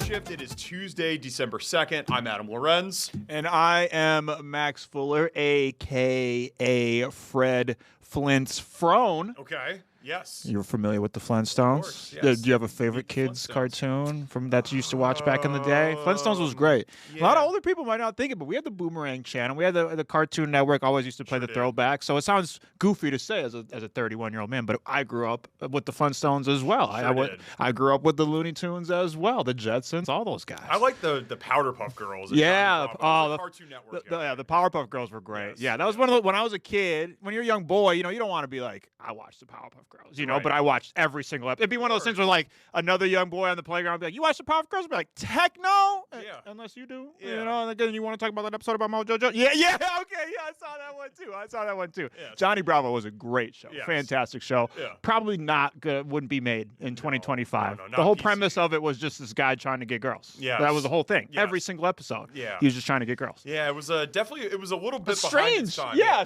Shift. It is Tuesday, December 2nd. I'm Adam-llorens. And I am maxx-fuller, a.k.a. Fred Flint's Frone. Okay. Yes. You're familiar with the Flintstones? Of course, yes. Do you have a favorite kids cartoon from that you used to watch back in the day? Flintstones was great. Yeah. A lot of older people might not think it, but we had the Boomerang channel. We had the Cartoon Network. Always used to play the throwback. So it sounds goofy to say as a 31-year-old man, but I grew up with the Flintstones as well. I grew up with the Looney Tunes as well, the Jetsons, all those guys. I like the Powderpuff Girls. Yeah, the Cartoon Network. The Powerpuff Girls were great. Yes. Yeah, that was one of the, when I was a kid. When you're a young boy, you don't want to be like, I watched the Powerpuff Girls, right. But I watched every single episode. It'd be one of those things where like another young boy on the playground would be like, you watch the Powerpuff Girls? I'd be like, heck no, unless you do. Yeah. And again, you want to talk about that episode about Mojo? Yeah, okay, yeah, I saw that one too. Yes. Johnny Bravo was a great show, fantastic show. Yeah. Probably not good, wouldn't be made in 2025. No, the whole premise of it was just this guy trying to get girls. Yeah, that was the whole thing. Yes. Every single episode. Yeah, he was just trying to get girls. Yeah, it was definitely a little bit strange. Behind its time. Yeah,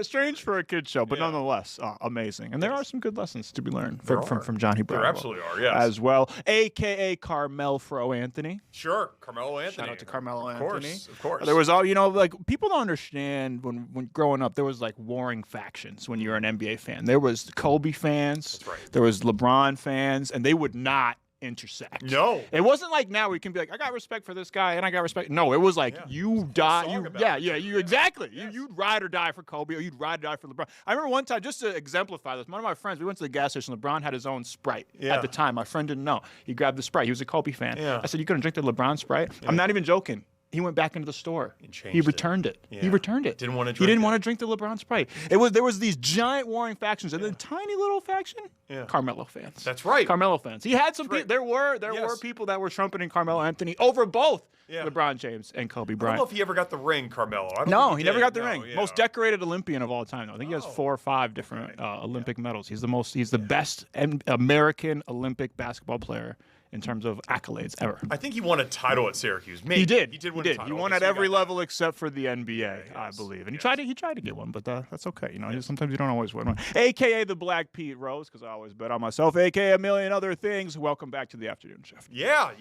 strange for a kid show, but nonetheless amazing. And there are some good lessons to be learned from Johnny Bravo. There absolutely are, yes. As well, a.k.a. Carmelo Anthony. Sure, Carmelo Anthony. Shout out to Carmelo Anthony. Of course. There was all, like people don't understand when growing up, there was like warring factions when you were an NBA fan. There was Kobe fans. That's right. There was LeBron fans, and they would not intersect. No. It wasn't like now where you can be like, I got respect for this guy and I got respect. No, it was like you die. Exactly. Yes. You'd ride or die for Kobe or you'd ride or die for LeBron. I remember one time, just to exemplify this, one of my friends, we went to the gas station. LeBron had his own Sprite at the time. My friend didn't know. He grabbed the Sprite. He was a Kobe fan. Yeah. I said, you couldn't drink the LeBron Sprite? Yeah. I'm not even joking. He went back into the store. He returned it. Yeah. He returned it. Didn't want to drink. He didn't want to drink the LeBron Sprite. There was these giant warring factions, and then tiny little faction. Yeah. Carmelo fans. That's right. Carmelo fans. He had some people. There were people that were trumpeting Carmelo Anthony over both LeBron James and Kobe Bryant. I don't know if he ever got the ring, Carmelo. He never got the ring. Yeah. Most decorated Olympian of all time, though. I think he has 4 or 5 different Olympic medals. He's the best American Olympic basketball player in terms of accolades ever. I think he won a title at Syracuse. Maybe. He did. He did win a title. He won at every level except for the NBA, I believe. And he tried to get one, but that's okay. Sometimes you don't always win one. AKA the Black Pete Rose, because I always bet on myself. AKA a million other things. Welcome back to the Afternoon Shift. Yeah.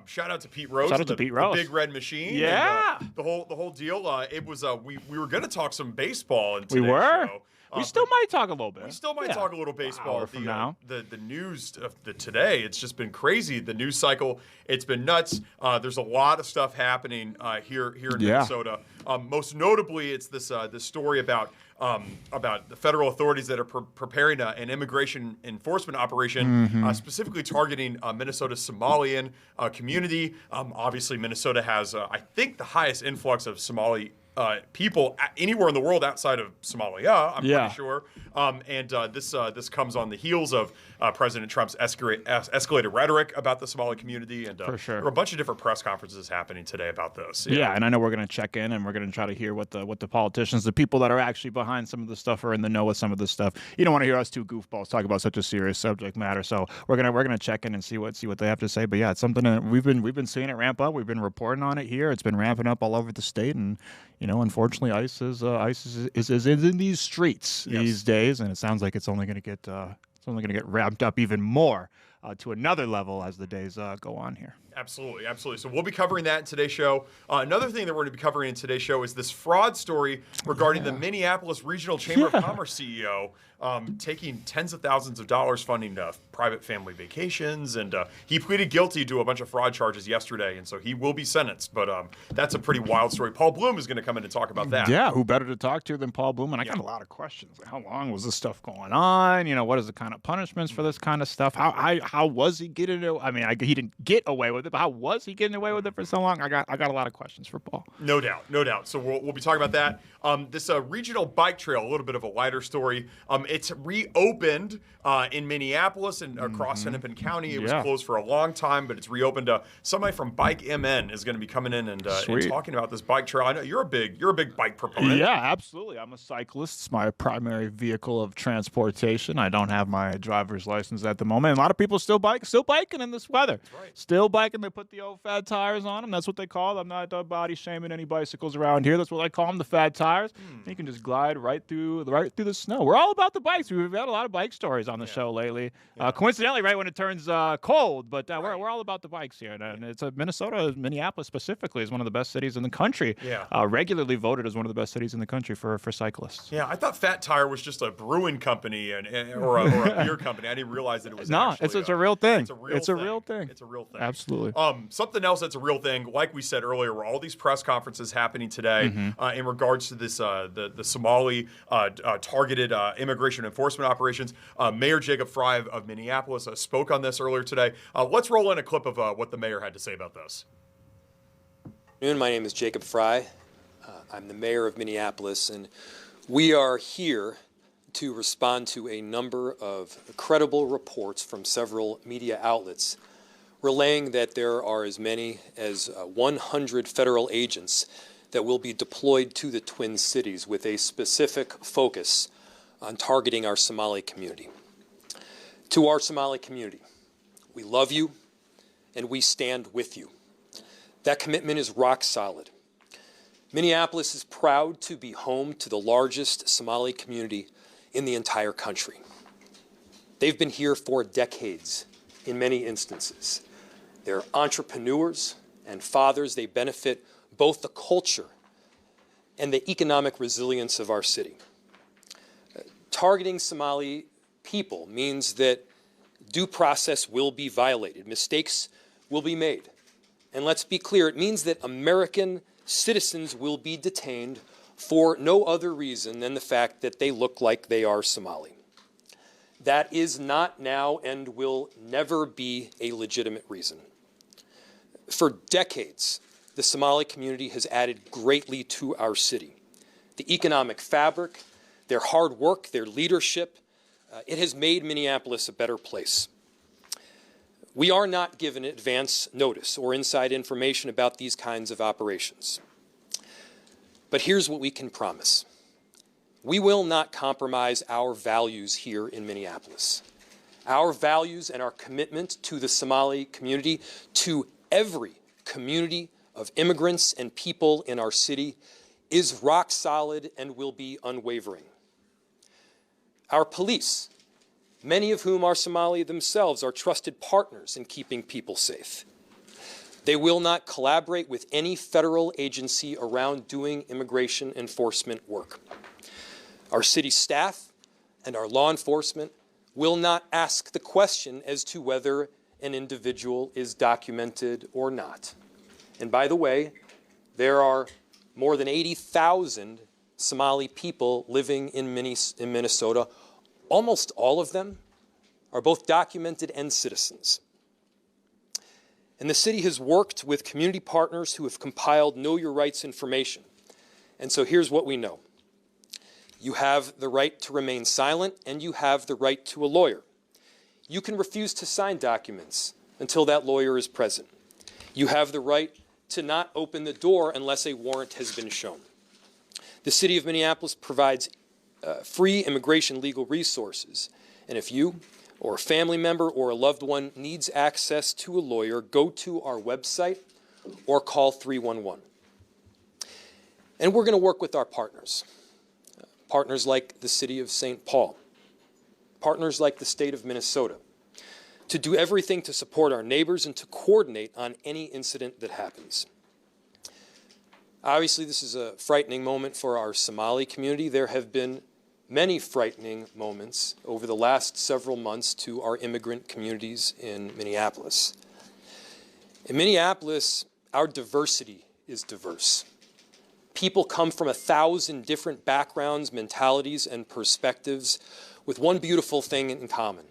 Shout out to Pete Rose. Shout out to Pete Rose. The Big Red Machine. Yeah. And, the whole deal. It was we were going to talk some baseball in today's show. We still might talk a little bit. We still might talk a little baseball. From now. The news of today, it's just been crazy. The news cycle, it's been nuts. There's a lot of stuff happening here in Minnesota. Most notably, it's this story about the federal authorities that are preparing an immigration enforcement operation, specifically targeting Minnesota's Somalian community. Obviously, Minnesota has, I think, the highest influx of Somali people anywhere in the world outside of Somalia, I'm pretty sure. This comes on the heels of President Trump's escalated rhetoric about the Somali community. And For sure. There are a bunch of different press conferences happening today about this. Yeah, and I know we're going to check in and we're going to try to hear what the politicians, the people that are actually behind some of the stuff, are in the know with some of this stuff. You don't want to hear us two goofballs talk about such a serious subject matter. So we're gonna check in and see what they have to say. But yeah, it's something that we've been seeing it ramp up. We've been reporting on it here. It's been ramping up all over the state, and unfortunately, ICE is in these streets these days, and it sounds like it's only going to get ramped up even more to another level as the days go on here. Absolutely. So we'll be covering that in today's show. Another thing that we're going to be covering in today's show is this fraud story regarding the Minneapolis Regional Chamber of Commerce CEO taking tens of thousands of dollars funding private family vacations. And he pleaded guilty to a bunch of fraud charges yesterday, and so he will be sentenced. But that's a pretty wild story. Paul Blume is going to come in and talk about that. Yeah, who better to talk to than Paul Blume? And I got a lot of questions. Like, how long was this stuff going on? What is the kind of punishments for this kind of stuff? How was he getting it? I mean, he didn't get away with it, but how was he getting away with it for so long? I got a lot of questions for Paul. No doubt. So we'll be talking about that. This regional bike trail, a little bit of a lighter story. It's reopened in Minneapolis and across Hennepin County. It was closed for a long time, but it's reopened. Somebody from Bike MN is going to be coming in and talking about this bike trail. I know you're a big bike proponent. Yeah, absolutely. I'm a cyclist. It's my primary vehicle of transportation. I don't have my driver's license at the moment. A lot of people still biking in this weather. That's right. Still biking. They put the old fat tires on them. That's what they call them. I'm not body shaming any bicycles around here. That's what I call them, the fat tires. And you can just glide right through the snow. We're all about the bikes. We've had a lot of bike stories on the show lately. Coincidentally, right when it turns cold, but we're all about the bikes here. And it's Minnesota, Minneapolis specifically, is one of the best cities in the country. Yeah. Regularly voted as one of the best cities in the country for cyclists. Yeah, I thought Fat Tire was just a brewing company or a beer company. I didn't realize that it was actually, it's a real thing. It's a real thing. It's a real thing. Absolutely. Something else that's a real thing, like we said earlier, were all these press conferences happening today in regards to this the Somali targeted immigration enforcement operations. Mayor Jacob Frey of Minneapolis spoke on this earlier today. Let's roll in a clip of what the mayor had to say about this. My name is Jacob Frey. I'm the mayor of Minneapolis, and we are here to respond to a number of credible reports from several media outlets relaying that there are as many as 100 federal agents that will be deployed to the Twin Cities with a specific focus on targeting our Somali community. To our Somali community, we love you and we stand with you. That commitment is rock solid. Minneapolis is proud to be home to the largest Somali community in the entire country. They've been here for decades in many instances. They're entrepreneurs and fathers. They benefit both the culture and the economic resilience of our city. Targeting Somali people means that due process will be violated. Mistakes will be made. And let's be clear, it means that American citizens will be detained for no other reason than the fact that they look like they are Somali. That is not now and will never be a legitimate reason. For decades, the Somali community has added greatly to our city. The economic fabric, their hard work, their leadership, it has made Minneapolis a better place. We are not given advance notice or inside information about these kinds of operations. But here's what we can promise. We will not compromise our values here in Minneapolis. Our values and our commitment to the Somali community, to every community of immigrants and people in our city, is rock solid and will be unwavering. Our police, many of whom are Somali themselves, are trusted partners in keeping people safe. They will not collaborate with any federal agency around doing immigration enforcement work. Our city staff and our law enforcement will not ask the question as to whether an individual is documented or not. And by the way, there are more than 80,000 Somali people living in Minnesota. Almost all of them are both documented and citizens. And the city has worked with community partners who have compiled Know Your Rights information. And so here's what we know. You have the right to remain silent, and you have the right to a lawyer. You can refuse to sign documents until that lawyer is present. You have the right to not open the door unless a warrant has been shown. The city of Minneapolis provides free immigration legal resources. And if you or a family member or a loved one needs access to a lawyer, go to our website or call 311. And we're going to work with our partners. Partners like the city of St. Paul, partners like the state of Minnesota, to do everything to support our neighbors and to coordinate on any incident that happens. Obviously, this is a frightening moment for our Somali community. There have been many frightening moments over the last several months to our immigrant communities in Minneapolis. In Minneapolis, our diversity is diverse. People come from 1,000 different backgrounds, mentalities, and perspectives with one beautiful thing in common.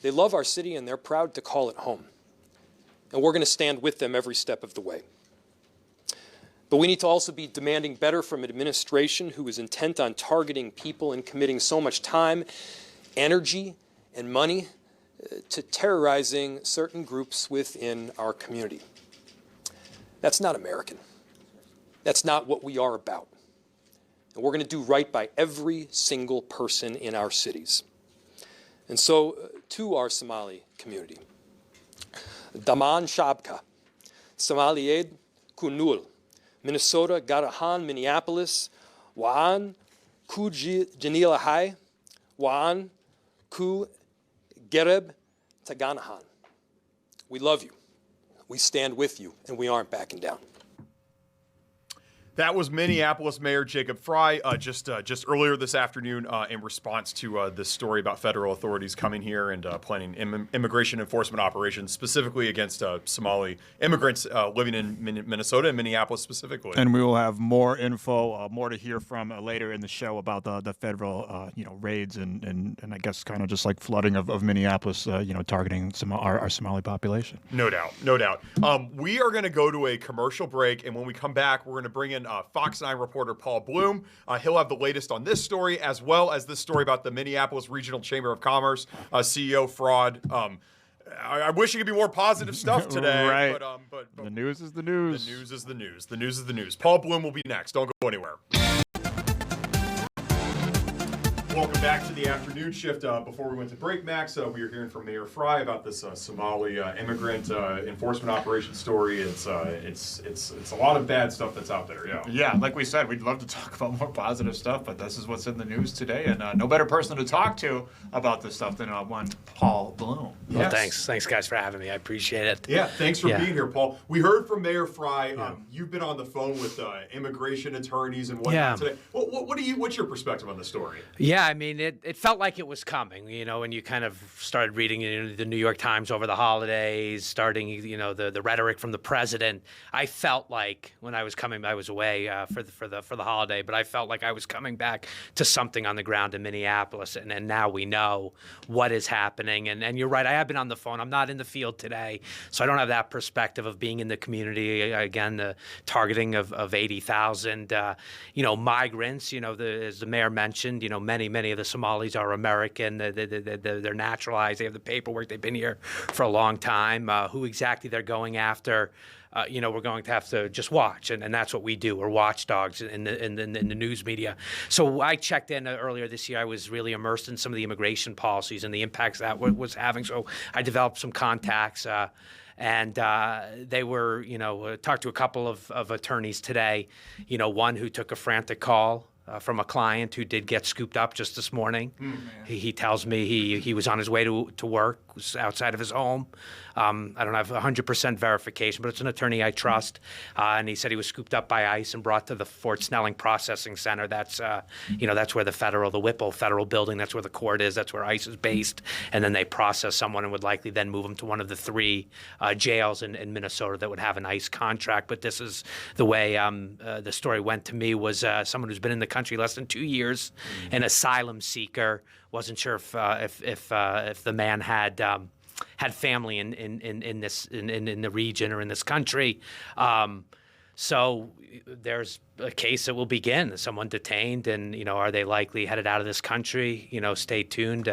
They love our city and they're proud to call it home. And we're going to stand with them every step of the way. But we need to also be demanding better from an administration who is intent on targeting people and committing so much time, energy, and money to terrorizing certain groups within our community. That's not American. That's not what we are about. And we're going to do right by every single person in our cities. And so, to our Somali community, Daman Shabka, Somalied Kunul, Minnesota, Garahan, Minneapolis, Waan, Kuji Janilahai, Waan, Ku, Gereb, Taganahan. We love you. We stand with you, and we aren't backing down. That was Minneapolis Mayor Jacob Fry just earlier this afternoon in response to this story about federal authorities coming here and planning immigration enforcement operations specifically against Somali immigrants living in Minnesota and Minneapolis specifically. And we will have more info, more to hear from later in the show about the federal raids and I guess kind of just like flooding of Minneapolis, targeting our Somali population. No doubt, no doubt. We are going to go to a commercial break, and when we come back, we're going to bring in Fox 9 reporter Paul Blume. He'll have the latest on this story, as well as this story about the Minneapolis Regional Chamber of Commerce CEO fraud. I wish it could be more positive stuff today, right. but the news is the news. The news is the news. The news is the news. Paul Blume will be next. Don't go anywhere. Welcome back to the afternoon shift. Before we went to break, Max, we were hearing from Mayor Fry about this Somali immigrant enforcement operation story. It's a lot of bad stuff that's out there. Yeah. Yeah, like we said, we'd love to talk about more positive stuff, but this is what's in the news today, and no better person to talk to about this stuff than one Paul Blume. Well, thanks guys for having me. I appreciate it. Yeah, thanks for being here, Paul. We heard from Mayor Fry. You've been on the phone with immigration attorneys and whatnot today. What's your perspective on the story? Yeah, I mean, it felt like it was coming, when you kind of started reading the New York Times over the holidays, starting, the rhetoric from the president. I felt like when I was coming, I was away for the holiday, but I felt like I was coming back to something on the ground in Minneapolis, and now we know what is happening. And you're right, I have been on the phone. I'm not in the field today, so I don't have that perspective of being in the community. Again, the targeting of 80,000, migrants. As the mayor mentioned, many of the Somalis are American. They're naturalized. They have the paperwork. They've been here for a long time. Who exactly they're going after, we're going to have to just watch, and that's what we do. We're watchdogs in the news media. So I checked in earlier this year. I was really immersed in some of the immigration policies and the impacts that was having. So I developed some contacts. And they were, talked to a couple of attorneys today, one who took a frantic call from a client who did get scooped up just this morning. He tells me he was on his way to work, was outside of his home. I don't have 100% verification, but it's an attorney I trust. And he said he was scooped up by ICE and brought to the Fort Snelling Processing Center. That's, that's where the Whipple Federal Building, that's where the court is, that's where ICE is based. And then they process someone and would likely then move them to one of the three jails in Minnesota that would have an ICE contract. But this is the way the story went to me, was someone who's been in the country less than 2 years, an asylum seeker. Wasn't sure if the man had family in the region or in this country. So there's a case that will begin. Someone detained, and are they likely headed out of this country? Stay tuned.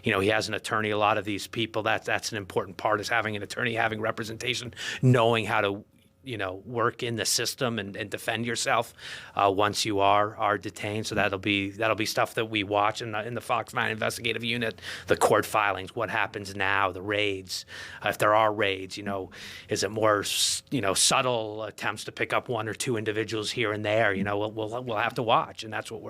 He has an attorney. A lot of these people, that's an important part, is having an attorney, having representation, knowing how to work in the system and defend yourself once you are detained. So that'll be stuff that we watch in the Fox 9 investigative unit. The court filings, what happens now, the raids, if there are raids. Is it more subtle attempts to pick up one or two individuals here and there? We'll have to watch, and that's what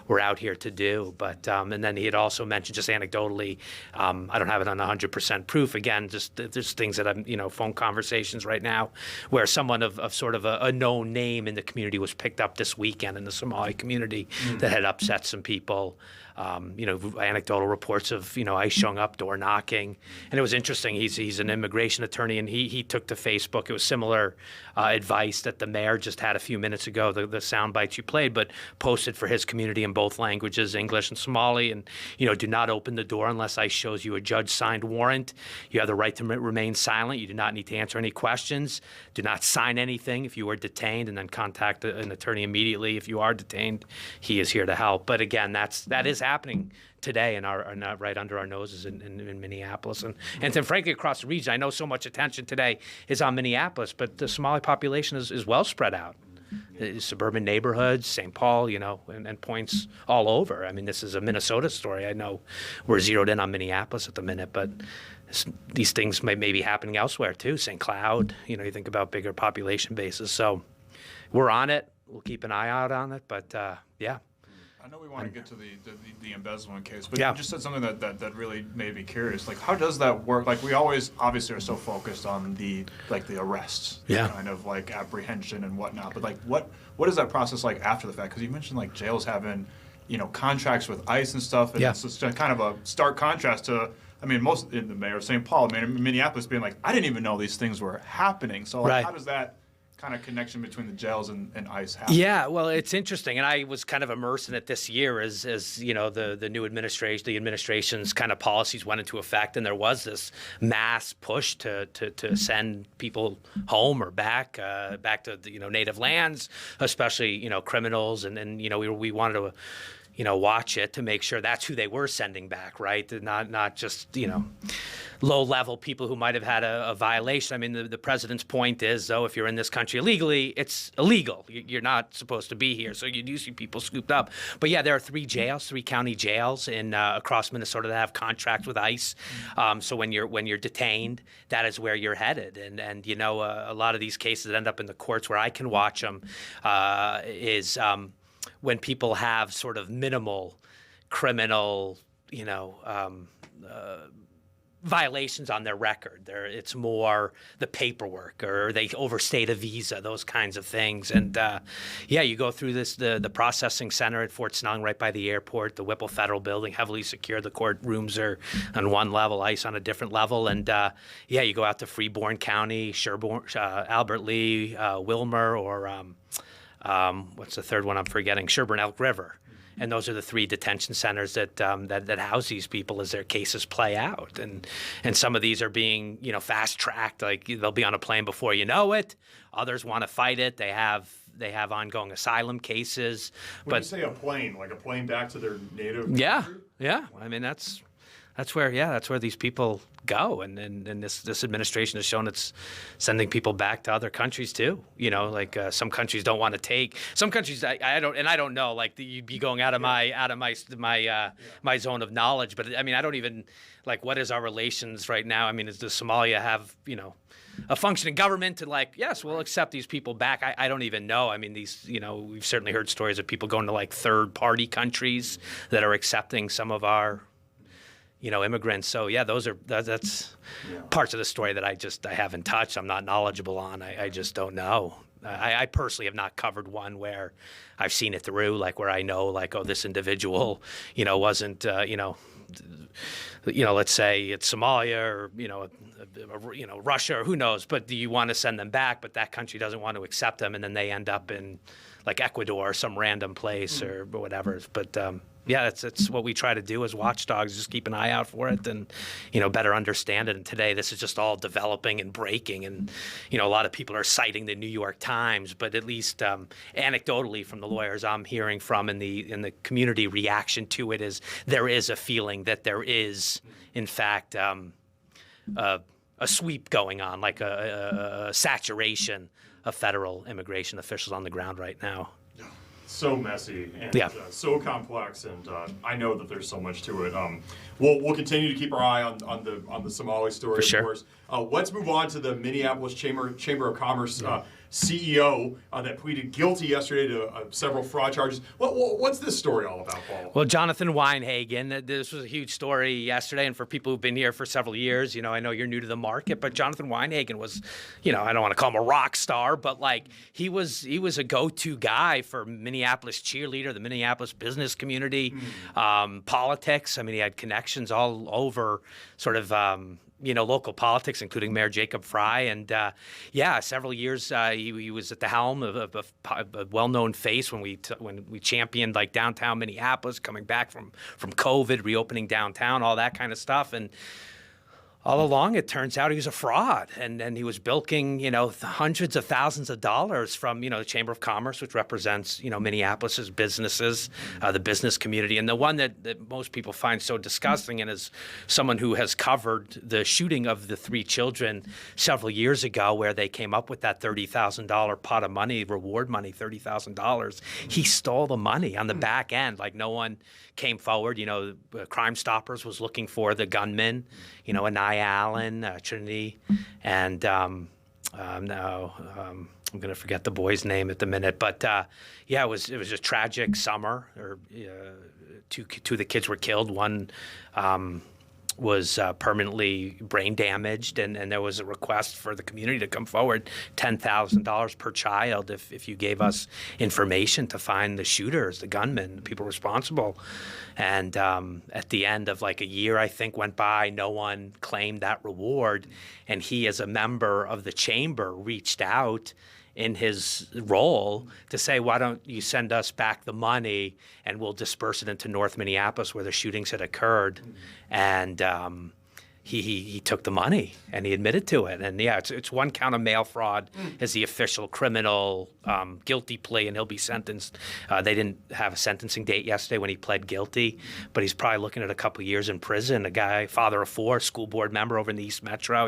we're out here to do. But and then he had also mentioned, just anecdotally, I don't have it on 100% proof. Again, just there's things that I'm phone conversations right now where someone of sort of a known name in the community was picked up this weekend in the Somali community that had upset some people. Anecdotal reports of, ICE showing up, door knocking. And it was interesting. He's an immigration attorney, and he took to Facebook. It was similar advice that the mayor just had a few minutes ago, the sound bites you played, but posted for his community in both languages, English and Somali. And, do not open the door unless ICE shows you a judge-signed warrant. You have the right to remain silent. You do not need to answer any questions. Do not sign anything if you are detained, and then contact an attorney immediately if you are detained. He is here to help. But again, that is happening today in right under our noses in Minneapolis and frankly across the region. I know so much attention today is on Minneapolis, but the Somali population is well spread out. Suburban neighborhoods, St. Paul, and points all over. I mean, this is a Minnesota story. I know we're zeroed in on Minneapolis at the minute, but these things may be happening elsewhere too. St. Cloud, you think about bigger population bases. So we're on it. We'll keep an eye out on it, but yeah. I know we want to get to the embezzlement case, but Yeah. you just said something that really made me curious. Like, how does that work? Like, we always obviously are so focused on the arrests, kind of like apprehension and whatnot. But like, what is that process like after the fact? Because you mentioned like jails having, contracts with ICE and stuff, and it's just kind of a stark contrast to. I mean, most in the mayor of St. Paul, Minneapolis being like, I didn't even know these things were happening. So like, how does that kind of connection between the jails and ICE happen? Yeah, well, it's interesting, and I was kind of immersed in it this year as the new administration, the administration's kind of policies went into effect, and there was this mass push to send people home or back to native lands, especially criminals, and we wanted to. Watch it to make sure that's who they were sending back, right? Not just, low-level people who might have had a violation. I mean, the president's point is, though, if you're in this country illegally, it's illegal. You're not supposed to be here. So you do see people scooped up. But, yeah, there are three county jails across Minnesota that have contracts with ICE. So when you're detained, that is where you're headed. And a lot of these cases that end up in the courts where I can watch them when people have sort of minimal criminal, violations on their record. It's more the paperwork, or they overstayed a visa, those kinds of things. And you go through the processing center at Fort Snung right by the airport, the Whipple Federal Building, heavily secured. The courtrooms are on one level, ICE on a different level. And you go out to Freeborn County, Sherbourne, Albert Lee, Wilmer, or what's the third one I'm forgetting? Sherburne Elk River. And those are the three detention centers that house these people as their cases play out. And some of these are being, fast-tracked. Like, they'll be on a plane before you know it. Others want to fight it. They have ongoing asylum cases. When you say a plane, like a plane back to their native country? Yeah. I mean, that's where these people go, and this administration has shown it's sending people back to other countries too. Some countries don't want to take. Some countries I don't know. Like, you'd be going out of my zone of knowledge. But I mean, I don't even what is our relations right now? I mean, does Somalia have a functioning government to yes, we'll accept these people back? I don't even know. I mean, these we've certainly heard stories of people going to third party countries that are accepting some of our immigrants. So that's parts of the story that I haven't touched. I'm not knowledgeable on. I just don't know. I personally have not covered one where I've seen it through, where I know, this individual, wasn't, let's say it's Somalia or, Russia or who knows, but do you want to send them back? But that country doesn't want to accept them, and then they end up in Ecuador or some random place or whatever. But it's what we try to do as watchdogs, just keep an eye out for it and, better understand it. And today, this is just all developing and breaking. And, a lot of people are citing the New York Times, but at least anecdotally from the lawyers I'm hearing from in the community reaction to it is there is a feeling that there is, in fact, a sweep going on, a saturation of federal immigration officials on the ground right now. So messy and so complex, and I know that there's so much to it. We'll continue to keep our eye on the Somali story, of course. Let's move on to the Minneapolis Chamber of Commerce CEO that pleaded guilty yesterday to several fraud charges. What's this story all about, Paul? Well, Jonathan Weinhagen, this was a huge story yesterday, and for people who've been here for several years, I know you're new to the market, but Jonathan Weinhagen was, I don't want to call him a rock star, but he was a go-to guy for Minneapolis cheerleader, the Minneapolis business community, politics. I mean, he had connections all over sort of local politics, including Mayor Jacob Fry. And several years he was at the helm of a well-known face when we championed downtown Minneapolis, coming back from COVID, reopening downtown, all that kind of stuff. And all along, it turns out he was a fraud, and he was bilking, hundreds of thousands of dollars from, the Chamber of Commerce, which represents, Minneapolis's businesses, the business community. And the one that most people find so disgusting, and as someone who has covered the shooting of the three children several years ago, where they came up with that $30,000 pot of money, reward money, $30,000, he stole the money on the back end. No one came forward. Crime Stoppers was looking for the gunman, Anaya Allen, Trinity, and I'm going to forget the boy's name at the minute, but yeah, it was a tragic summer. Two of the kids were killed. One was permanently brain damaged, and there was a request for the community to come forward, $10,000 per child if you gave us information to find the shooters, the gunmen, the people responsible. And at the end of like a year, I think, went by, no one claimed that reward. And he, as a member of the chamber, reached out in his role to say, why don't you send us back the money and we'll disperse it into North Minneapolis where the shootings had occurred. And he took the money and he admitted to it. And yeah, it's one count of mail fraud as the official criminal guilty plea, and he'll be sentenced. They didn't have a sentencing date yesterday when he pled guilty, but he's probably looking at a couple years in prison. A guy, father of four, school board member over in the East Metro.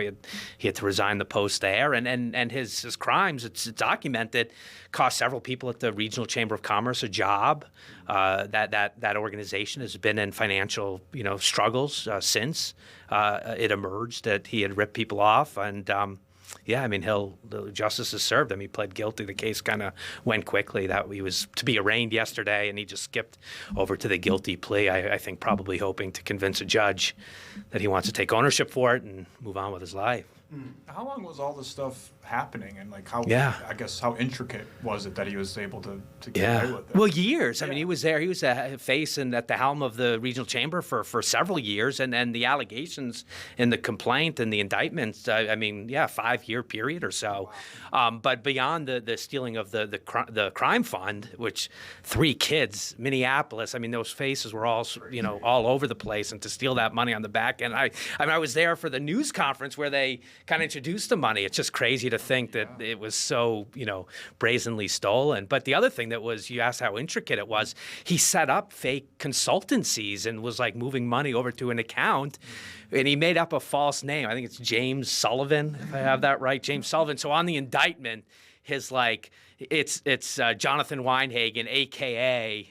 He had to resign the post there, and his crimes, it's documented, cost several people at the Regional Chamber of Commerce a job. That organization has been in financial struggles since it emerged that he had ripped people off, and yeah, I mean, the justice is served him. He pled guilty. The case kind of went quickly. That he was to be arraigned yesterday, and he just skipped over to the guilty plea. I think probably hoping to convince a judge that he wants to take ownership for it and move on with his life. How long was all this stuff happening, and like how? Yeah. I guess how intricate was it that he was able to get away with it? Well, years. I mean, he was there. He was a face and at the helm of the regional chamber for several years, and the allegations in the complaint and the indictments. I mean, 5-year period or so. Wow. But beyond the stealing of the crime fund, which 3 kids, Minneapolis. I mean, those faces were all all over the place, and to steal that money on the back end. I was there for the news conference where they kind of introduced the money. It's just crazy to think that it was so, brazenly stolen. But the other thing that was, you asked how intricate it was, he set up fake consultancies and was like moving money over to an account, and he made up a false name. I think it's James Sullivan, if I have that right, James Sullivan. So on the indictment, his it's Jonathan Weinhagen, AKA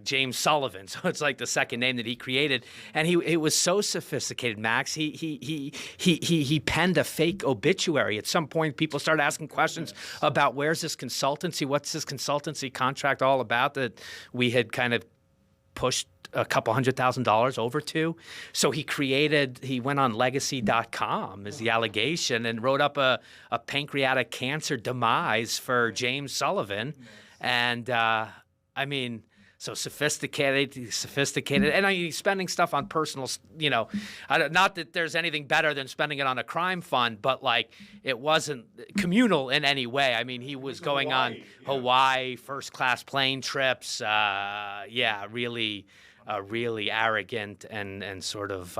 James Sullivan. So it's like the second name that he created, and it was so sophisticated, Max. He penned a fake obituary. At some point, people started asking questions about where's this consultancy, what's this consultancy contract all about that we had kind of pushed a couple $100,000 over to. So he went on legacy.com is the allegation, and wrote up a pancreatic cancer demise for James Sullivan. And I mean, so sophisticated, and he's spending stuff on personal, not that there's anything better than spending it on a crime fund, but like it wasn't communal in any way. I mean, he was going on Hawaii, first-class plane trips, really arrogant and sort of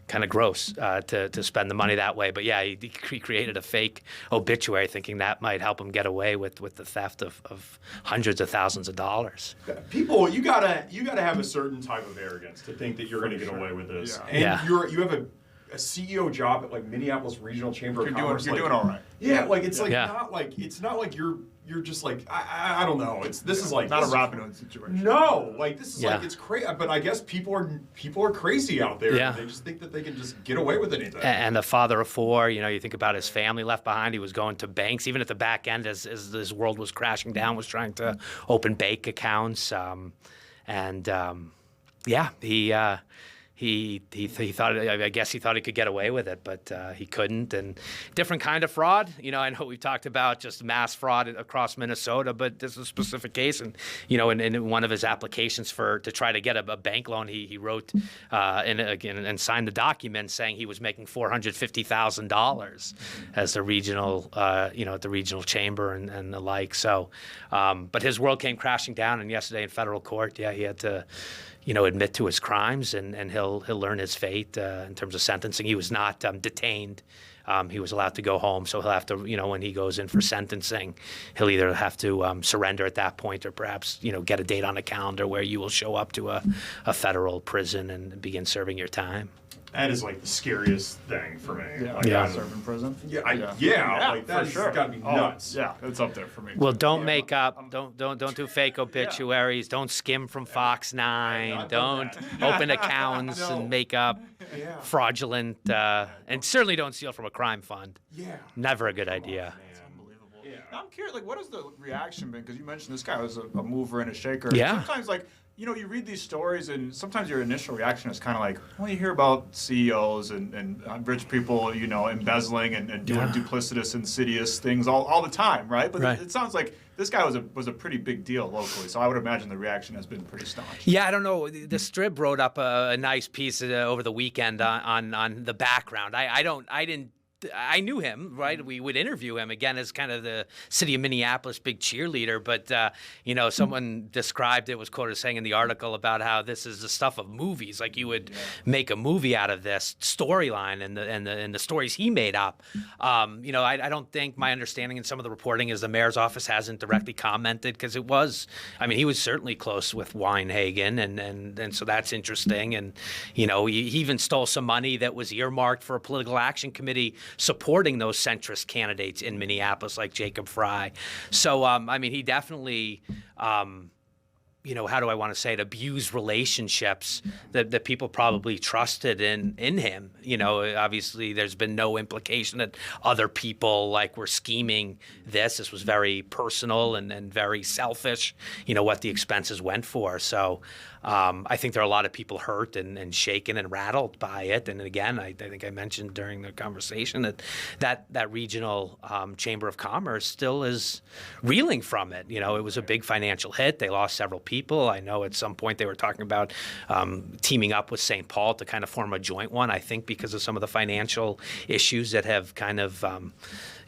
kind of gross to spend the money that way. But yeah, he created a fake obituary thinking that might help him get away with the theft of hundreds of thousands of dollars. People, you gotta have a certain type of arrogance to think that you're going to get away with this. Yeah. And you have a CEO job at like Minneapolis Regional Chamber of Commerce. You're doing all right. Yeah, like it's like not like you're just like I don't know. This is like not a Robin Hood situation. No, like this is like it's crazy. But I guess people are crazy out there. Yeah. They just think that they can just get away with anything. And the father of 4, you think about his family left behind. He was going to banks, even at the back end as this world was crashing down, was trying to open bank accounts. He thought, I guess he thought he could get away with it, but he couldn't. And different kind of fraud. I know we've talked about just mass fraud across Minnesota, but this is a specific case. And, in one of his applications to try to get a bank loan, he wrote and signed the document saying he was making $450,000 as the regional, at the regional chamber and the like. So, but his world came crashing down. And yesterday in federal court, he had to, admit to his crimes, and he'll learn his fate in terms of sentencing. He was not detained. He was allowed to go home, so he'll have to, when he goes in for sentencing, he'll either have to surrender at that point or perhaps, get a date on a calendar where you will show up to a federal prison and begin serving your time. That is like the scariest thing for me. Yeah, Like, serve in prison. Yeah, like that's for sure. got to be nuts. Yeah, it's up there for me. Well, don't make up. Don't do fake obituaries. Don't skim from Fox 9. Don't open accounts and make up fraudulent. And certainly don't steal from a crime fund. Yeah. Never a good idea. Now, I'm curious, like, what has the reaction been? Because you mentioned this guy was a mover and a shaker. Yeah. Sometimes, like, you read these stories, and sometimes your initial reaction is kind of like, well, you hear about CEOs and rich people, embezzling and doing duplicitous, insidious things all the time, right? But it sounds like this guy was a pretty big deal locally, so I would imagine the reaction has been pretty staunch. Yeah, I don't know. The Strip wrote up a nice piece over the weekend on the background. I knew him, right? We would interview him again as kind of the city of Minneapolis big cheerleader. But someone described it, was quoted saying in the article about how this is the stuff of movies. Like you would make a movie out of this storyline and the stories he made up. I don't think my understanding in some of the reporting is the mayor's office hasn't directly commented because he was certainly close with Weinhagen and so that's interesting. And he even stole some money that was earmarked for a political action committee supporting those centrist candidates in Minneapolis like Jacob Fry. So, he definitely, how do I want to say it, abused relationships that people probably trusted in him. Obviously there's been no implication that other people were scheming this. This was very personal and very selfish, what the expenses went for. So I think there are a lot of people hurt and shaken and rattled by it. And again, I think I mentioned during the conversation that regional Chamber of Commerce still is reeling from it. It was a big financial hit. They lost several people. I know at some point they were talking about teaming up with St. Paul to kind of form a joint one, I think because of some of the financial issues that have kind of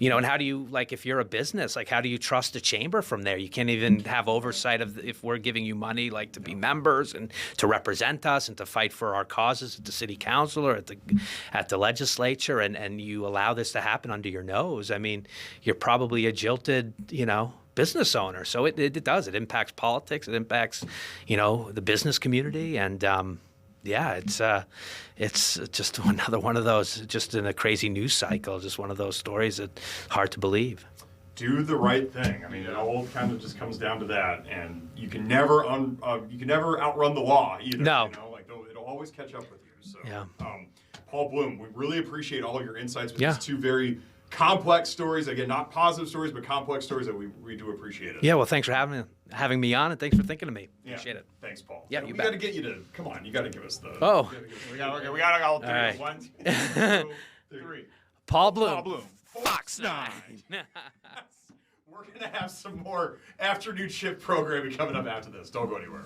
and how do you, if you're a business, how do you trust a chamber from there? You can't even have oversight of if we're giving you money, to be members and to represent us and to fight for our causes at the city council or at the legislature, and you allow this to happen under your nose. You're probably a jilted, business owner. So it does. It impacts politics. It impacts, the business community, and it's just another one of those, just in a crazy news cycle, just one of those stories that's hard to believe. Do the right thing. It all kind of just comes down to that, and you can never outrun the law either. No, it'll always catch up with you. So, yeah. Paul Blume, we really appreciate all your insights with these two very complex stories. Again, not positive stories, but complex stories that we do appreciate it. Yeah, well, thanks for having me on, and thanks for thinking of me. Appreciate it. Thanks, Paul. Yeah, we got to get you to come on. You got to give us the. Oh, we got to all three. Right. 1, 2, 3. Paul Blume. Paul Blume. Fox 9. We're gonna have some more afternoon shift programming coming up after this. Don't go anywhere.